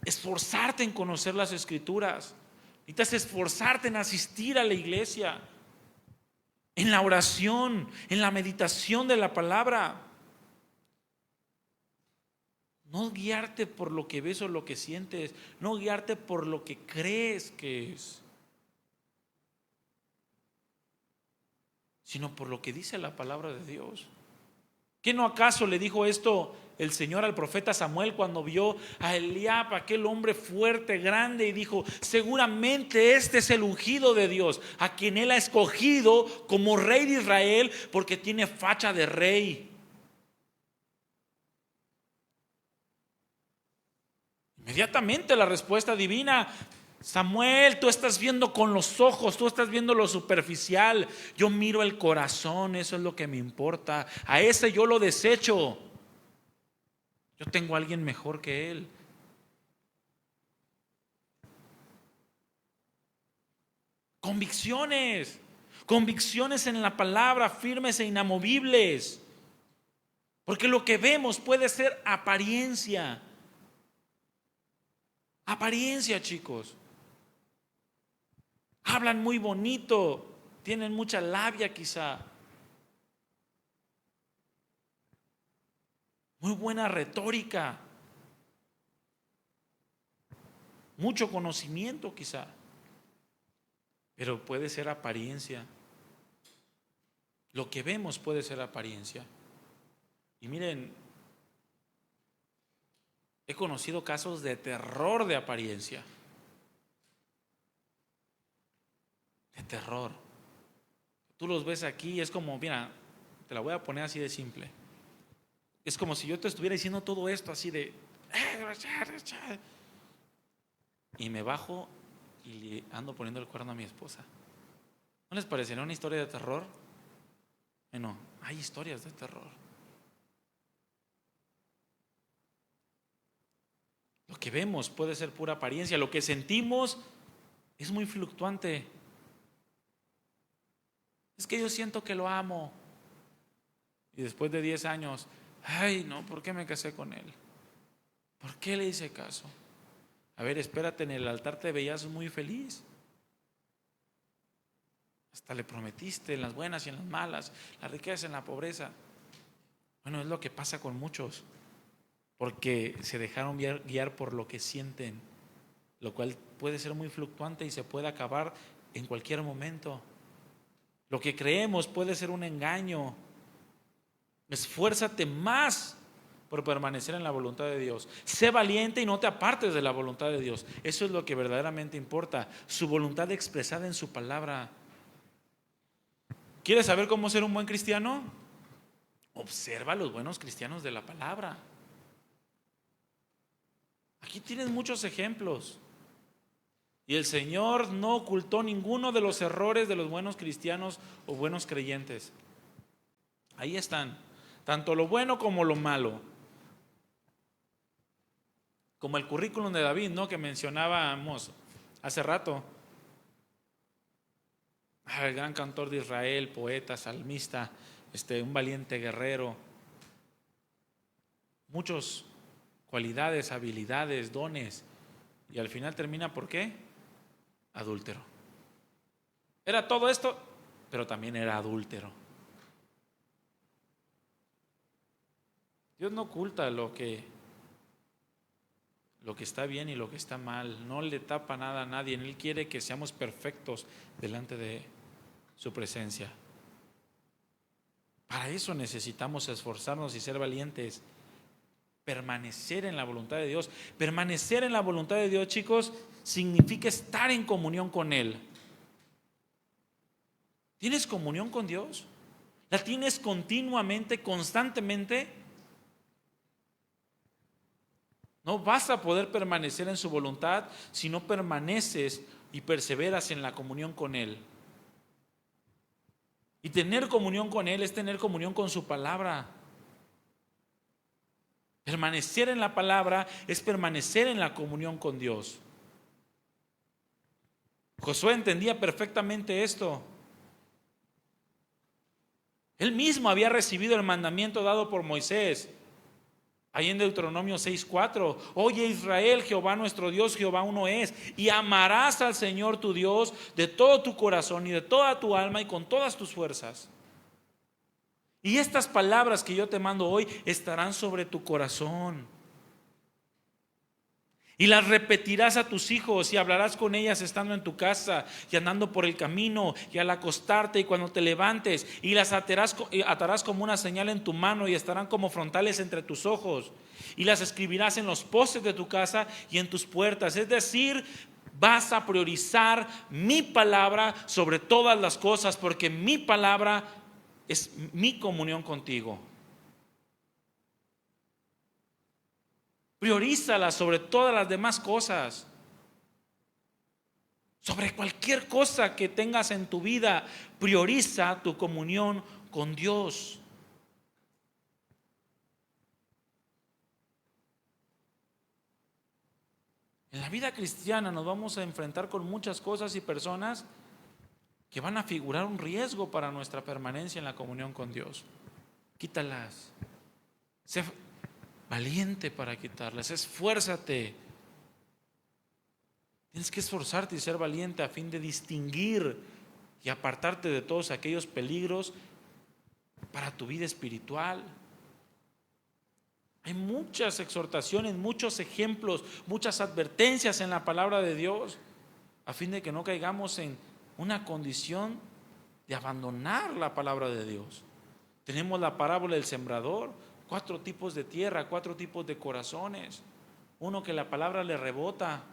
esforzarte en conocer las Escrituras. Necesitas esforzarte en asistir a la iglesia, en la oración, en la meditación de la palabra. No guiarte por lo que ves o lo que sientes, no guiarte por lo que crees que es, sino por lo que dice la palabra de Dios. ¿Qué no acaso le dijo esto el Señor al profeta Samuel cuando vio a Eliab, aquel hombre fuerte, grande, y dijo, seguramente este es el ungido de Dios, a quien él ha escogido como rey de Israel, porque tiene facha de rey? Inmediatamente la respuesta divina: Samuel, tú estás viendo con los ojos, tú estás viendo lo superficial, yo miro el corazón, eso es lo que me importa, a ese yo lo desecho, yo tengo a alguien mejor que él. Convicciones, convicciones en la palabra, firmes e inamovibles, porque lo que vemos puede ser apariencia. Apariencia, chicos. Hablan muy bonito, tienen mucha labia quizá, muy buena retórica, mucho conocimiento quizá, pero puede ser apariencia. Lo que vemos puede ser apariencia. Y miren, he conocido casos de terror de apariencia. De terror. Tú los ves aquí, es como, mira, te la voy a poner así de simple. Es como si yo te estuviera diciendo todo esto así de... Y me bajo y le ando poniendo el cuerno a mi esposa. ¿No les parecería una historia de terror? Bueno, hay historias de terror. Lo que vemos puede ser pura apariencia. Lo que sentimos es muy fluctuante. Es que yo siento que lo amo. Y después de 10 años, ay, no, ¿por qué me casé con él? ¿Por qué le hice caso? A ver, espérate, en el altar te veías muy feliz. Hasta le prometiste en las buenas y en las malas, la riqueza en la pobreza. Bueno, es lo que pasa con muchos, porque se dejaron guiar por lo que sienten, lo cual puede ser muy fluctuante y se puede acabar en cualquier momento. Lo que creemos puede ser un engaño. Esfuérzate más por permanecer en la voluntad de Dios. Sé valiente y no te apartes de la voluntad de Dios. Eso es lo que verdaderamente importa, su voluntad expresada en su palabra. ¿Quieres saber cómo ser un buen cristiano? Observa a los buenos cristianos de la palabra. Aquí tienes muchos ejemplos. Y el Señor no ocultó ninguno de los errores de los buenos cristianos o buenos creyentes. Ahí están, tanto lo bueno como lo malo. Como el currículum de David, ¿no?, que mencionábamos hace rato. El gran cantor de Israel, poeta, salmista, un valiente guerrero. Muchas cualidades, habilidades, dones. Y al final termina, ¿por qué? Adúltero. Era todo esto, pero también era adúltero. Dios no oculta lo que está bien y lo que está mal. No le tapa nada a nadie. Él quiere que seamos perfectos delante de su presencia. Para eso necesitamos esforzarnos y ser valientes. Permanecer en la voluntad de Dios. Permanecer en la voluntad de Dios, chicos, significa estar en comunión con Él. ¿Tienes comunión con Dios? ¿La tienes continuamente, constantemente? No vas a poder permanecer en su voluntad si no permaneces y perseveras en la comunión con Él. Y tener comunión con Él es tener comunión con su palabra. Permanecer en la palabra es permanecer en la comunión con Dios. Josué entendía perfectamente esto. Él mismo había recibido el mandamiento dado por Moisés. Ahí en Deuteronomio 6:4, oye Israel, Jehová nuestro Dios, Jehová uno es, y amarás al Señor tu Dios de todo tu corazón y de toda tu alma y con todas tus fuerzas. Y estas palabras que yo te mando hoy estarán sobre tu corazón. Y las repetirás a tus hijos y hablarás con ellas estando en tu casa y andando por el camino y al acostarte y cuando te levantes, y las atarás como una señal en tu mano y estarán como frontales entre tus ojos, y las escribirás en los postes de tu casa y en tus puertas. Es decir, vas a priorizar mi palabra sobre todas las cosas, porque mi palabra es mi comunión contigo. Priorízala sobre todas las demás cosas. Sobre cualquier cosa que tengas en tu vida, prioriza tu comunión con Dios. En la vida cristiana nos vamos a enfrentar con muchas cosas y personas que van a figurar un riesgo para nuestra permanencia en la comunión con Dios. Quítalas. Sé valiente para quitarlas. Esfuérzate. Tienes que esforzarte y ser valiente a fin de distinguir y apartarte de todos aquellos peligros para tu vida espiritual. Hay muchas exhortaciones, muchos ejemplos, muchas advertencias en la palabra de Dios a fin de que no caigamos en una condición de abandonar la palabra de Dios. Tenemos la parábola del sembrador, 4 tipos de tierra, 4 tipos de corazones. Uno que la palabra le rebota,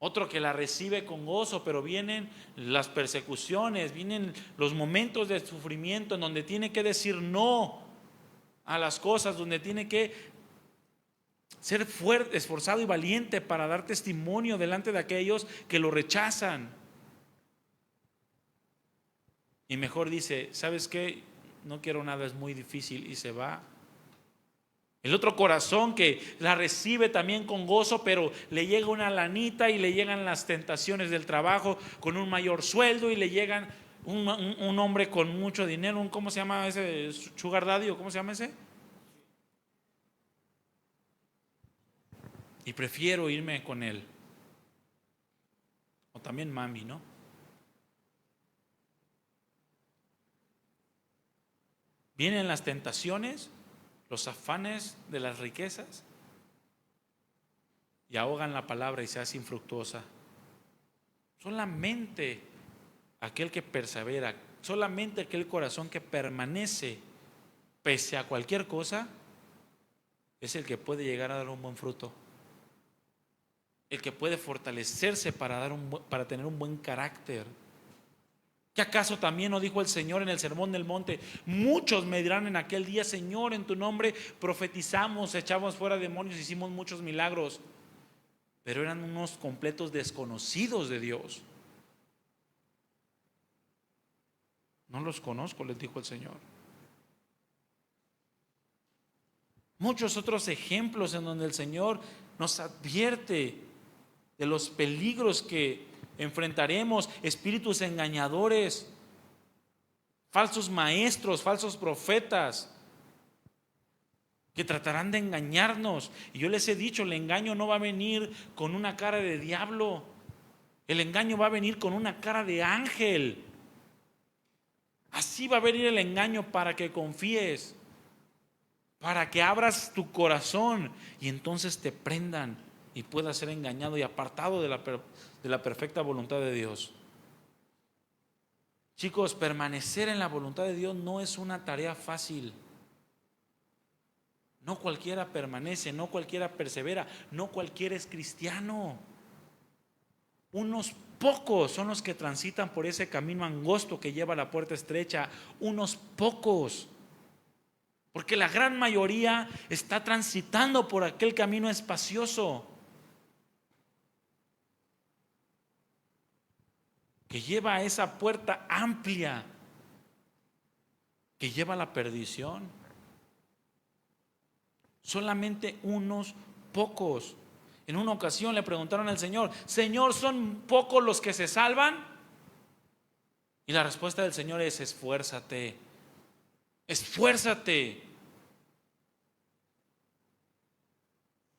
otro que la recibe con gozo, pero vienen las persecuciones, vienen los momentos de sufrimiento en donde tiene que decir no a las cosas, donde tiene que ser fuerte, esforzado y valiente para dar testimonio delante de aquellos que lo rechazan. Y mejor dice, ¿sabes qué? No quiero nada, es muy difícil, y se va. El otro corazón que la recibe también con gozo, pero le llega una lanita y le llegan las tentaciones del trabajo con un mayor sueldo, y le llegan un hombre con mucho dinero, ¿cómo se llama ese? Sugar daddy, ¿o cómo se llama ese? Y prefiero irme con él. O también mami, ¿no? Vienen las tentaciones, los afanes de las riquezas y ahogan la palabra y se hace infructuosa. Solamente aquel que persevera, solamente aquel corazón que permanece pese a cualquier cosa, es el que puede llegar a dar un buen fruto, el que puede fortalecerse para tener un buen carácter. ¿Qué acaso también no dijo el Señor en el Sermón del Monte? Muchos me dirán en aquel día: Señor, en tu nombre profetizamos, echamos fuera demonios, hicimos muchos milagros. Pero eran unos completos desconocidos de Dios. No los conozco, les dijo el Señor. Muchos otros ejemplos en donde el Señor nos advierte de los peligros que enfrentaremos: espíritus engañadores, falsos maestros, falsos profetas que tratarán de engañarnos. Y yo les he dicho, el engaño no va a venir con una cara de diablo, el engaño va a venir con una cara de ángel. Así va a venir el engaño para que confíes, para que abras tu corazón y entonces te prendan y puedas ser engañado y apartado de la perfecta voluntad de Dios. Chicos, permanecer en la voluntad de Dios no es una tarea fácil. No cualquiera permanece, no cualquiera persevera, no cualquiera es cristiano. Unos pocos son los que transitan por ese camino angosto que lleva a la puerta estrecha. Unos pocos. Porque la gran mayoría está transitando por aquel camino espacioso que lleva a esa puerta amplia que lleva a la perdición. Solamente unos pocos. En una ocasión le preguntaron al Señor: Señor, ¿son pocos los que se salvan? Y la respuesta del Señor es: esfuérzate, esfuérzate.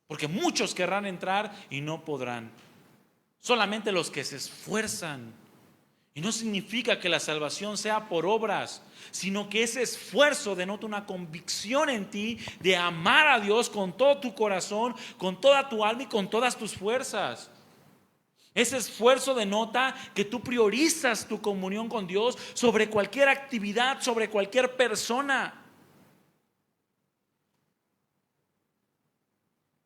Porque muchos querrán entrar y no podrán. Solamente los que se esfuerzan. Y no significa que la salvación sea por obras, sino que ese esfuerzo denota una convicción en ti de amar a Dios con todo tu corazón, con toda tu alma y con todas tus fuerzas. Ese esfuerzo denota que tú priorizas tu comunión con Dios sobre cualquier actividad, sobre cualquier persona.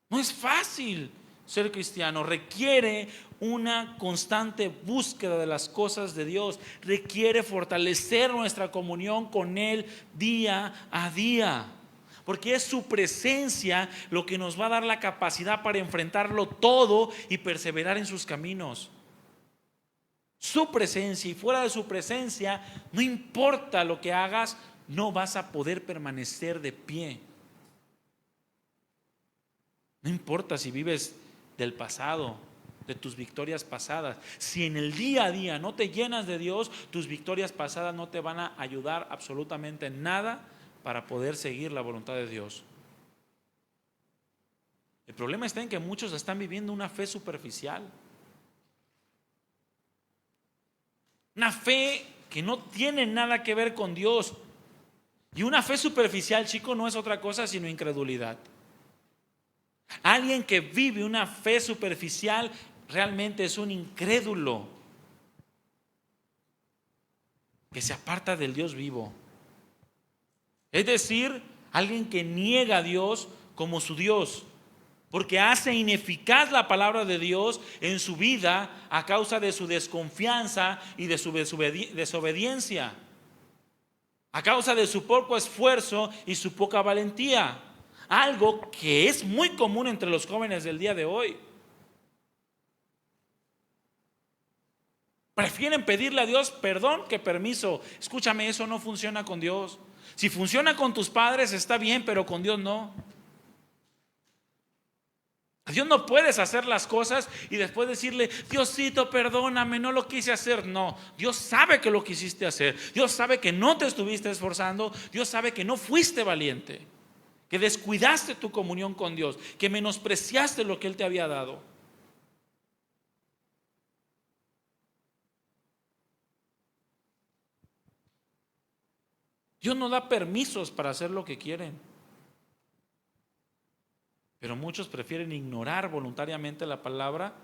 No es fácil ser cristiano, requiere una constante búsqueda de las cosas de Dios, requiere fortalecer nuestra comunión con Él día a día, porque es su presencia lo que nos va a dar la capacidad para enfrentarlo todo y perseverar en sus caminos. Su presencia, y fuera de su presencia, no importa lo que hagas, no vas a poder permanecer de pie. No importa si vives del pasado, de tus victorias pasadas. Si en el día a día no te llenas de Dios, tus victorias pasadas no te van a ayudar absolutamente en nada para poder seguir la voluntad de Dios. El problema está en que muchos están viviendo una fe superficial. Una fe que no tiene nada que ver con Dios. Y una fe superficial, chico, no es otra cosa sino incredulidad. Alguien que vive una fe superficial realmente es un incrédulo que se aparta del Dios vivo. Es decir, alguien que niega a Dios como su Dios, porque hace ineficaz la palabra de Dios en su vida a causa de su desconfianza y de su desobediencia, a causa de su poco esfuerzo y su poca valentía. Algo que es muy común entre los jóvenes del día de hoy. Prefieren pedirle a Dios perdón que permiso. Escúchame, eso no funciona con Dios. Si funciona con tus padres está bien, pero con Dios no. A Dios no puedes hacer las cosas y después decirle: Diosito, perdóname, no lo quise hacer. No, Dios sabe que lo quisiste hacer. Dios sabe que no te estuviste esforzando. Dios sabe que no fuiste valiente, que descuidaste tu comunión con Dios, que menospreciaste lo que Él te había dado. Dios nos da permisos para hacer lo que quieren. Pero muchos prefieren ignorar voluntariamente la palabra,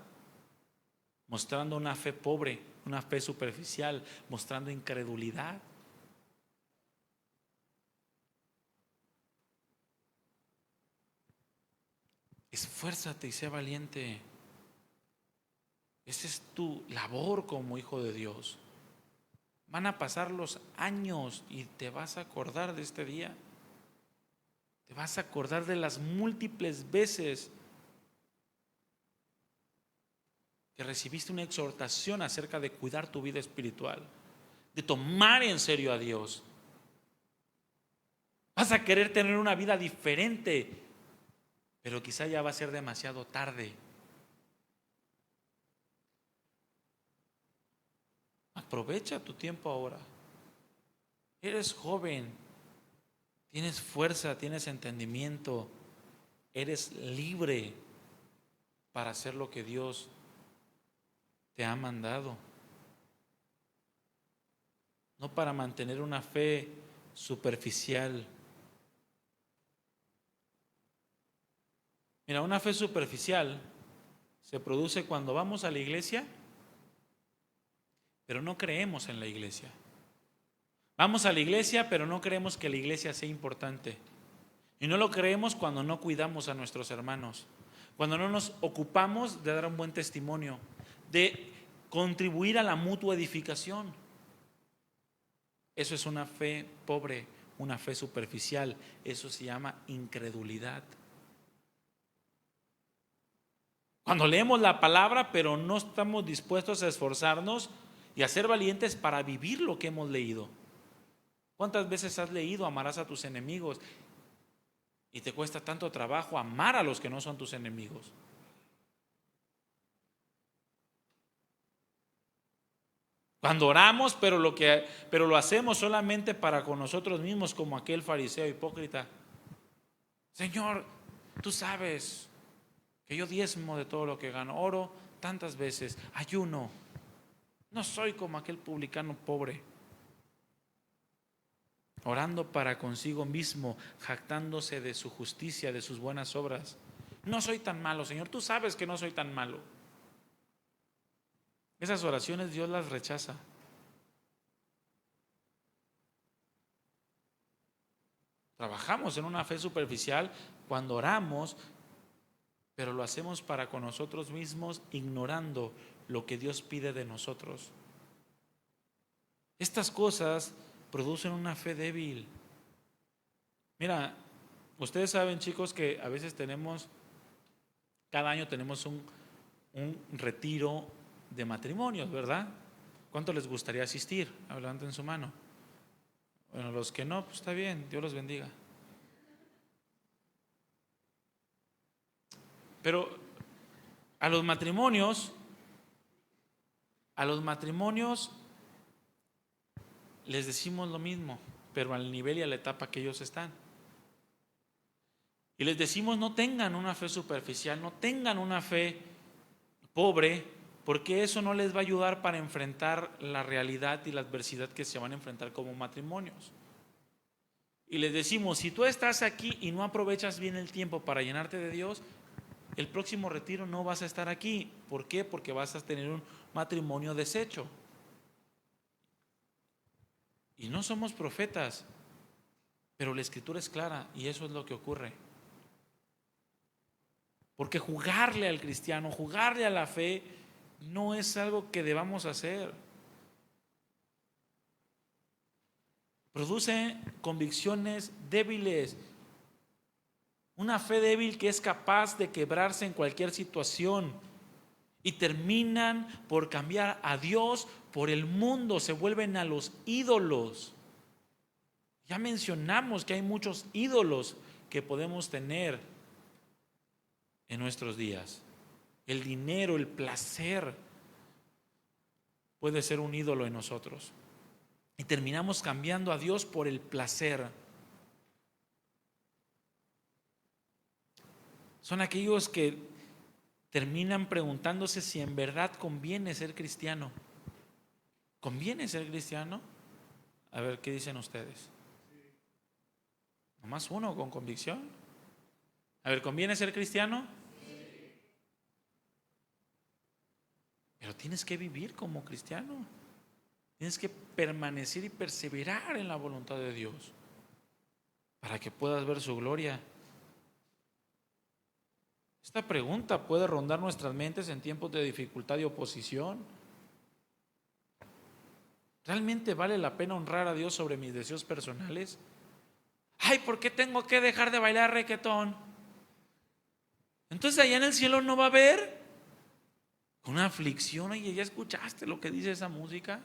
mostrando una fe pobre, una fe superficial, mostrando incredulidad. Esfuérzate y sé valiente. Esa es tu labor como hijo de Dios. Van a pasar los años y te vas a acordar de este día. Te vas a acordar de las múltiples veces que recibiste una exhortación acerca de cuidar tu vida espiritual, de tomar en serio a Dios. Vas a querer tener una vida diferente, pero quizá ya va a ser demasiado tarde. Aprovecha tu tiempo ahora. Eres joven, tienes fuerza, tienes entendimiento, eres libre para hacer lo que Dios te ha mandado. No para mantener una fe superficial. Mira, una fe superficial se produce cuando vamos a la iglesia, pero no creemos en la iglesia. Vamos a la iglesia, pero no creemos que la iglesia sea importante. Y no lo creemos cuando no cuidamos a nuestros hermanos, cuando no nos ocupamos de dar un buen testimonio, de contribuir a la mutua edificación. Eso es una fe pobre, una fe superficial. Eso se llama incredulidad. Cuando leemos la palabra, pero no estamos dispuestos a esforzarnos y a ser valientes para vivir lo que hemos leído. ¿Cuántas veces has leído amarás a tus enemigos y te cuesta tanto trabajo amar a los que no son tus enemigos? Cuando oramos, pero lo hacemos solamente para con nosotros mismos, como aquel fariseo hipócrita. Señor, tú sabes que yo diezmo de todo lo que gano, oro tantas veces, ayuno. No soy como aquel publicano pobre, orando para consigo mismo, jactándose de su justicia, de sus buenas obras. No soy tan malo, Señor, tú sabes que no soy tan malo. Esas oraciones Dios las rechaza. Trabajamos en una fe superficial cuando oramos, pero lo hacemos para con nosotros mismos, ignorando lo que Dios pide de nosotros. Estas cosas producen una fe débil. Mira, ustedes saben, chicos, que a veces cada año tenemos un retiro de matrimonios, ¿verdad? ¿Cuánto les gustaría asistir? Levanten su mano. Bueno, los que no, pues está bien, Dios los bendiga. Pero a los matrimonios les decimos lo mismo, pero al nivel y a la etapa que ellos están. Y les decimos, no tengan una fe superficial, no tengan una fe pobre, porque eso no les va a ayudar para enfrentar la realidad y la adversidad que se van a enfrentar como matrimonios. Y les decimos, si tú estás aquí y no aprovechas bien el tiempo para llenarte de Dios, el próximo retiro no vas a estar aquí. ¿Por qué? Porque vas a tener un matrimonio deshecho. Y no somos profetas, pero la escritura es clara y eso es lo que ocurre. Porque jugarle al cristiano, jugarle a la fe, no es algo que debamos hacer. Produce convicciones débiles. Una fe débil que es capaz de quebrarse en cualquier situación. Y terminan por cambiar a Dios por el mundo, se vuelven a los ídolos. Ya mencionamos que hay muchos ídolos que podemos tener en nuestros días. El dinero, el placer puede ser un ídolo en nosotros. Y terminamos cambiando a Dios por el placer. Son aquellos que terminan preguntándose si en verdad conviene ser cristiano. ¿Conviene ser cristiano? A ver, ¿qué dicen ustedes? Nomás uno con convicción. A ver, ¿conviene ser cristiano? Pero tienes que vivir como cristiano. Tienes que permanecer y perseverar en la voluntad de Dios para que puedas ver su gloria. Esta pregunta puede rondar nuestras mentes en tiempos de dificultad y oposición. ¿Realmente vale la pena honrar a Dios sobre mis deseos personales? Ay, ¿por qué tengo que dejar de bailar reggaetón? Entonces allá en el cielo no va a haber una aflicción. Oye, ¿ya escuchaste lo que dice esa música?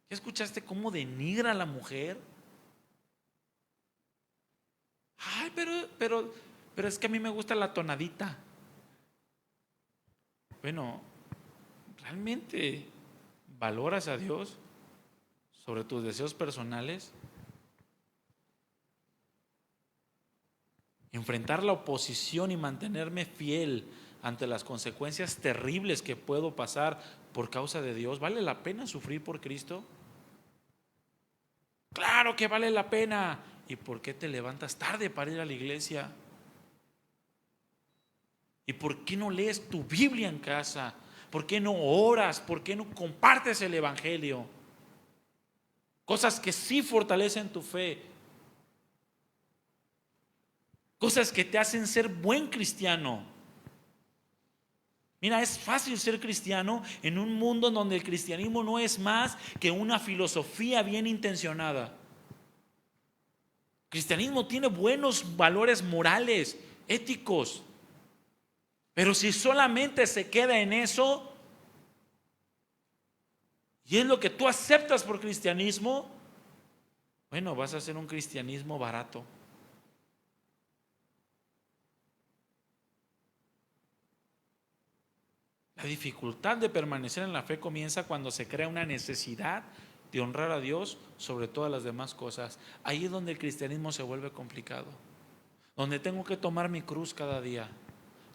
¿Ya escuchaste cómo denigra a la mujer? Ay, pero es que a mí me gusta la tonadita. Bueno, ¿realmente valoras a Dios sobre tus deseos personales? Enfrentar la oposición y mantenerme fiel ante las consecuencias terribles que puedo pasar por causa de Dios, ¿vale la pena sufrir por Cristo? Claro que vale la pena. ¿Y por qué te levantas tarde para ir a la iglesia? ¿Y por qué no lees tu Biblia en casa? ¿Por qué no oras? ¿Por qué no compartes el evangelio? Cosas que sí fortalecen tu fe. Cosas que te hacen ser buen cristiano. Mira, es fácil ser cristiano en un mundo en donde el cristianismo no es más que una filosofía bien intencionada. El cristianismo tiene buenos valores morales, éticos, pero si solamente se queda en eso y es lo que tú aceptas por cristianismo, bueno, vas a hacer un cristianismo barato. La dificultad de permanecer en la fe comienza cuando se crea una necesidad de honrar a Dios sobre todas las demás cosas. Ahí es donde el cristianismo se vuelve complicado, donde tengo que tomar mi cruz cada día,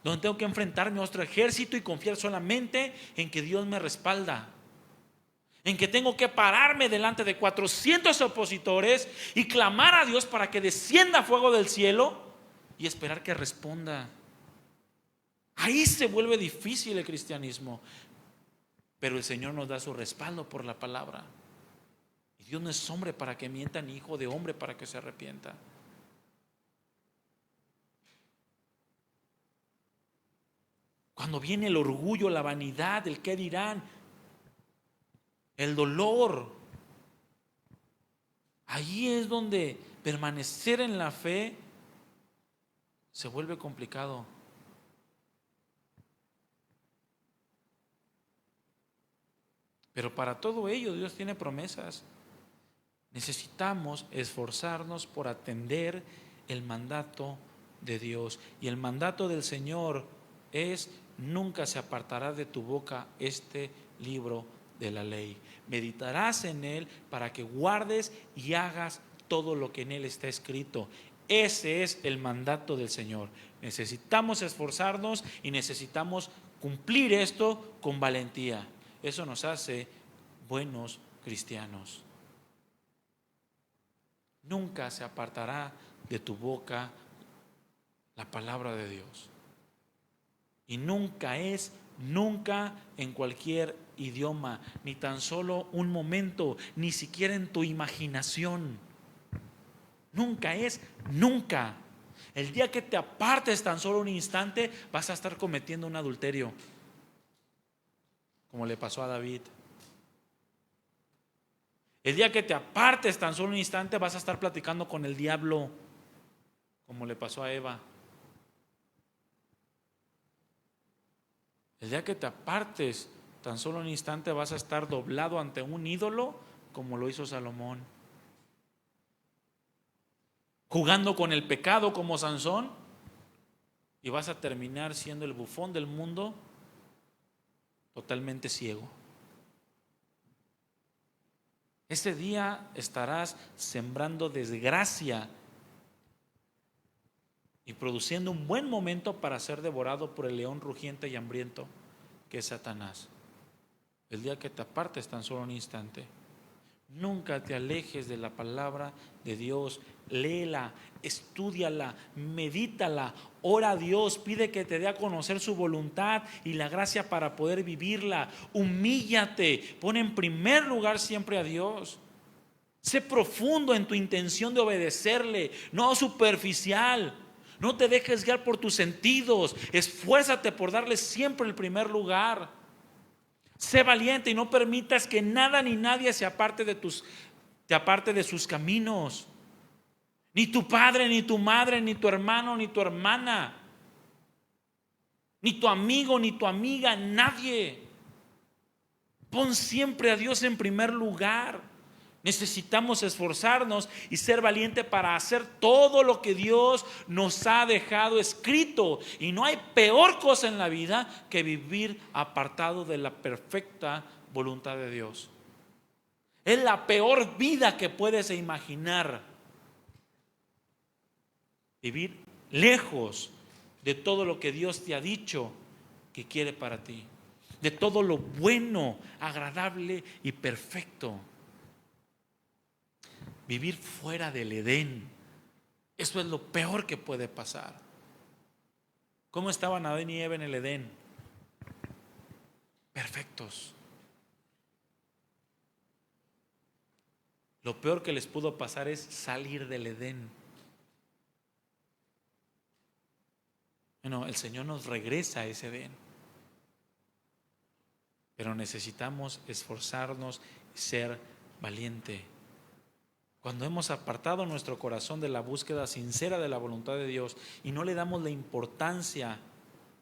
donde tengo que enfrentarme a otro ejército y confiar solamente en que Dios me respalda, en que tengo que pararme delante de 400 opositores y clamar a Dios para que descienda fuego del cielo y esperar que responda. Ahí se vuelve difícil el cristianismo, pero el Señor nos da su respaldo por la palabra. Y Dios no es hombre para que mienta, ni hijo de hombre para que se arrepienta. Cuando viene el orgullo, la vanidad, el qué dirán, el dolor, ahí es donde permanecer en la fe se vuelve complicado. Pero para todo ello Dios tiene promesas. Necesitamos esforzarnos por atender el mandato de Dios. Y el mandato del Señor es: nunca se apartará de tu boca este libro de la ley. Meditarás en él para que guardes y hagas todo lo que en él está escrito. Ese es el mandato del Señor. Necesitamos esforzarnos y necesitamos cumplir esto con valentía. Eso nos hace buenos cristianos. Nunca se apartará de tu boca la palabra de Dios. Y nunca es nunca en cualquier idioma, ni tan solo un momento, ni siquiera en tu imaginación. Nunca es nunca. El día que te apartes tan solo un instante, vas a estar cometiendo un adulterio, como le pasó a David. El día que te apartes tan solo un instante, vas a estar platicando con el diablo, como le pasó a Eva. El día que te apartes tan solo un instante, vas a estar doblado ante un ídolo, como lo hizo Salomón. Jugando con el pecado como Sansón, y vas a terminar siendo el bufón del mundo, totalmente ciego. Ese día estarás sembrando desgracia y produciendo un buen momento para ser devorado por el león rugiente y hambriento que es Satanás. El día que te apartes tan solo un instante. Nunca te alejes de la palabra de Dios. Léela, estúdiala, medítala, ora a Dios, pide que te dé a conocer su voluntad y la gracia para poder vivirla. Humíllate, pon en primer lugar siempre a Dios. Sé profundo en tu intención de obedecerle, no superficial. No te dejes guiar por tus sentidos. Esfuérzate por darle siempre el primer lugar. Sé valiente y no permitas que nada ni nadie te aparte de sus caminos. Ni tu padre, ni tu madre, ni tu hermano, ni tu hermana, ni tu amigo, ni tu amiga, nadie. Pon siempre a Dios en primer lugar. Necesitamos esforzarnos y ser valiente para hacer todo lo que Dios nos ha dejado escrito. Y no hay peor cosa en la vida que vivir apartado de la perfecta voluntad de Dios. Es la peor vida que puedes imaginar. Vivir lejos de todo lo que Dios te ha dicho que quiere para ti. De todo lo bueno, agradable y perfecto. Vivir fuera del Edén. Eso es lo peor que puede pasar. ¿Cómo estaban Adán y Eva en el Edén? Perfectos. Lo peor que les pudo pasar es salir del Edén. Bueno, el Señor nos regresa a ese Edén. Pero necesitamos esforzarnos y ser valiente. Cuando hemos apartado nuestro corazón de la búsqueda sincera de la voluntad de Dios y no le damos la importancia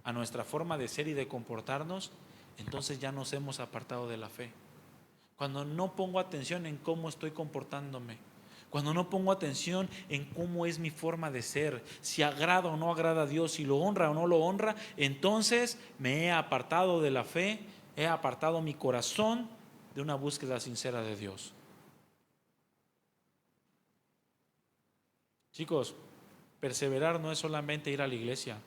a nuestra forma de ser y de comportarnos, entonces ya nos hemos apartado de la fe. Cuando no pongo atención en cómo estoy comportándome, cuando no pongo atención en cómo es mi forma de ser, si agrada o no agrada a Dios, si lo honra o no lo honra, entonces me he apartado de la fe, he apartado mi corazón de una búsqueda sincera de Dios. Chicos, perseverar no es solamente ir a la iglesia,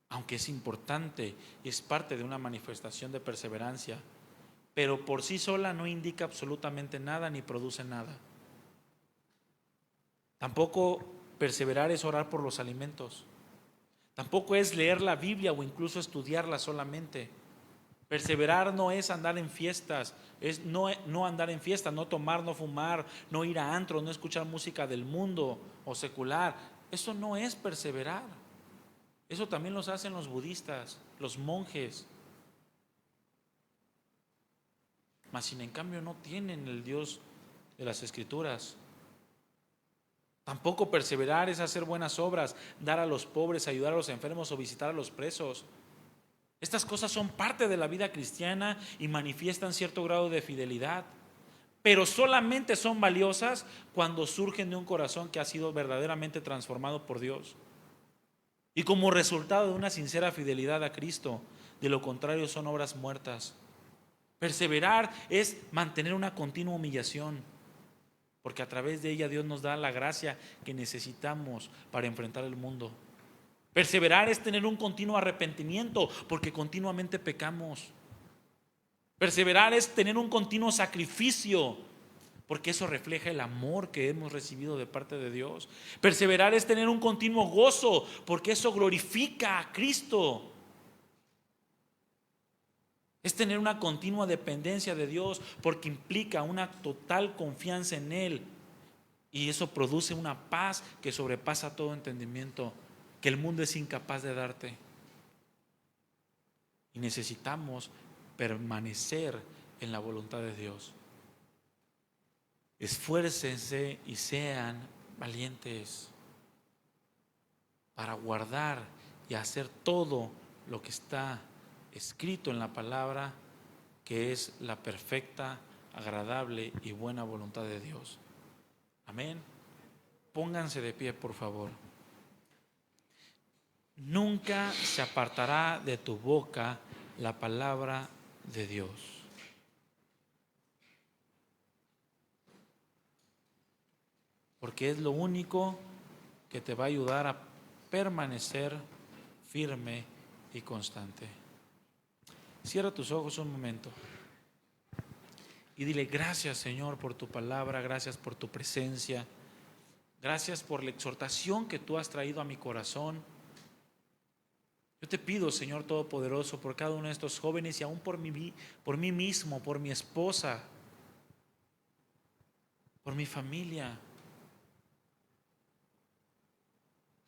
aunque es importante, es parte de una manifestación de perseverancia, pero por sí sola no indica absolutamente nada ni produce nada. Tampoco perseverar es orar por los alimentos, tampoco es leer la Biblia o incluso estudiarla solamente. Perseverar no es andar en fiestas, es no andar en fiestas, no tomar, no fumar, no ir a antros, no escuchar música del mundo o secular. Eso no es perseverar. Eso también lo hacen los budistas, los monjes. Mas sin en cambio no tienen el Dios de las Escrituras. Tampoco perseverar es hacer buenas obras, dar a los pobres, ayudar a los enfermos o visitar a los presos. Estas cosas son parte de la vida cristiana y manifiestan cierto grado de fidelidad, pero solamente son valiosas cuando surgen de un corazón que ha sido verdaderamente transformado por Dios y como resultado de una sincera fidelidad a Cristo. De lo contrario, son obras muertas. Perseverar es mantener una continua humillación, porque a través de ella Dios nos da la gracia que necesitamos para enfrentar el mundo. Perseverar es tener un continuo arrepentimiento, porque continuamente pecamos. Perseverar es tener un continuo sacrificio, porque eso refleja el amor que hemos recibido de parte de Dios. Perseverar es tener un continuo gozo, porque eso glorifica a Cristo. Es tener una continua dependencia de Dios, porque implica una total confianza en Él. Y eso produce una paz que sobrepasa todo entendimiento, que el mundo es incapaz de darte. Y necesitamos permanecer en la voluntad de Dios. Esfuércense y sean valientes para guardar y hacer todo lo que está escrito en la palabra, que es la perfecta, agradable y buena voluntad de Dios. Amén. Pónganse de pie, por favor. Nunca se apartará de tu boca la palabra de Dios. Porque es lo único que te va a ayudar a permanecer firme y constante. Cierra tus ojos un momento y dile: gracias, Señor, por tu palabra, gracias por tu presencia, gracias por la exhortación que tú has traído a mi corazón. Yo te pido, Señor Todopoderoso, por cada uno de estos jóvenes y aún por mí mismo, por mi esposa, por mi familia.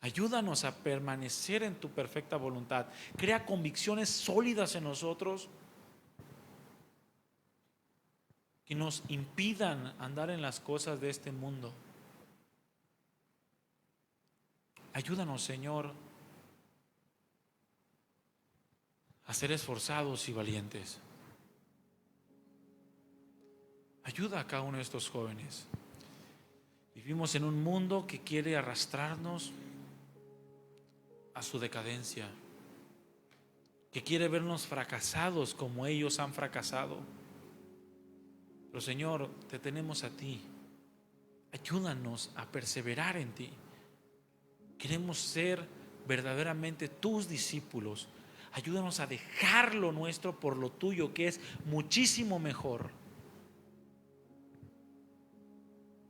Ayúdanos a permanecer en tu perfecta voluntad. Crea convicciones sólidas en nosotros que nos impidan andar en las cosas de este mundo. Ayúdanos, Señor, a ser esforzados y valientes. Ayuda a cada uno de estos jóvenes. Vivimos en un mundo que quiere arrastrarnos a su decadencia, que quiere vernos fracasados como ellos han fracasado. Pero, Señor, te tenemos a ti. Ayúdanos a perseverar en ti. Queremos ser verdaderamente tus discípulos. Ayúdanos a dejar lo nuestro por lo tuyo, que es muchísimo mejor.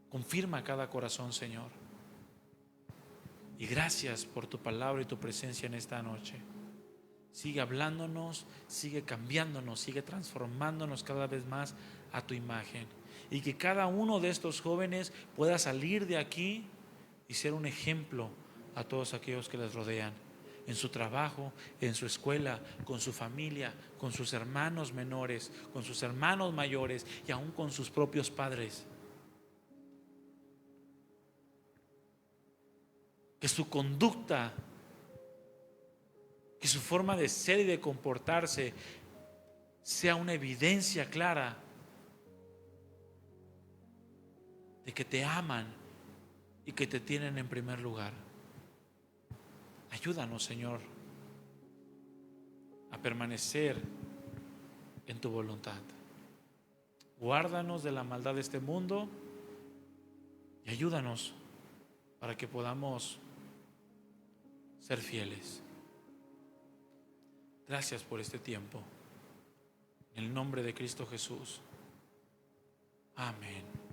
Confirma cada corazón, Señor. Y gracias por tu palabra y tu presencia en esta noche. Sigue hablándonos, sigue cambiándonos, sigue transformándonos cada vez más a tu imagen. Y que cada uno de estos jóvenes pueda salir de aquí y ser un ejemplo a todos aquellos que les rodean, en su trabajo, en su escuela, con su familia, con sus hermanos menores, con sus hermanos mayores y aún con sus propios padres. Que su conducta, que su forma de ser y de comportarse sea una evidencia clara de que te aman y que te tienen en primer lugar. Ayúdanos, Señor, a permanecer en tu voluntad. Guárdanos de la maldad de este mundo y ayúdanos para que podamos ser fieles. Gracias por este tiempo. En el nombre de Cristo Jesús. Amén.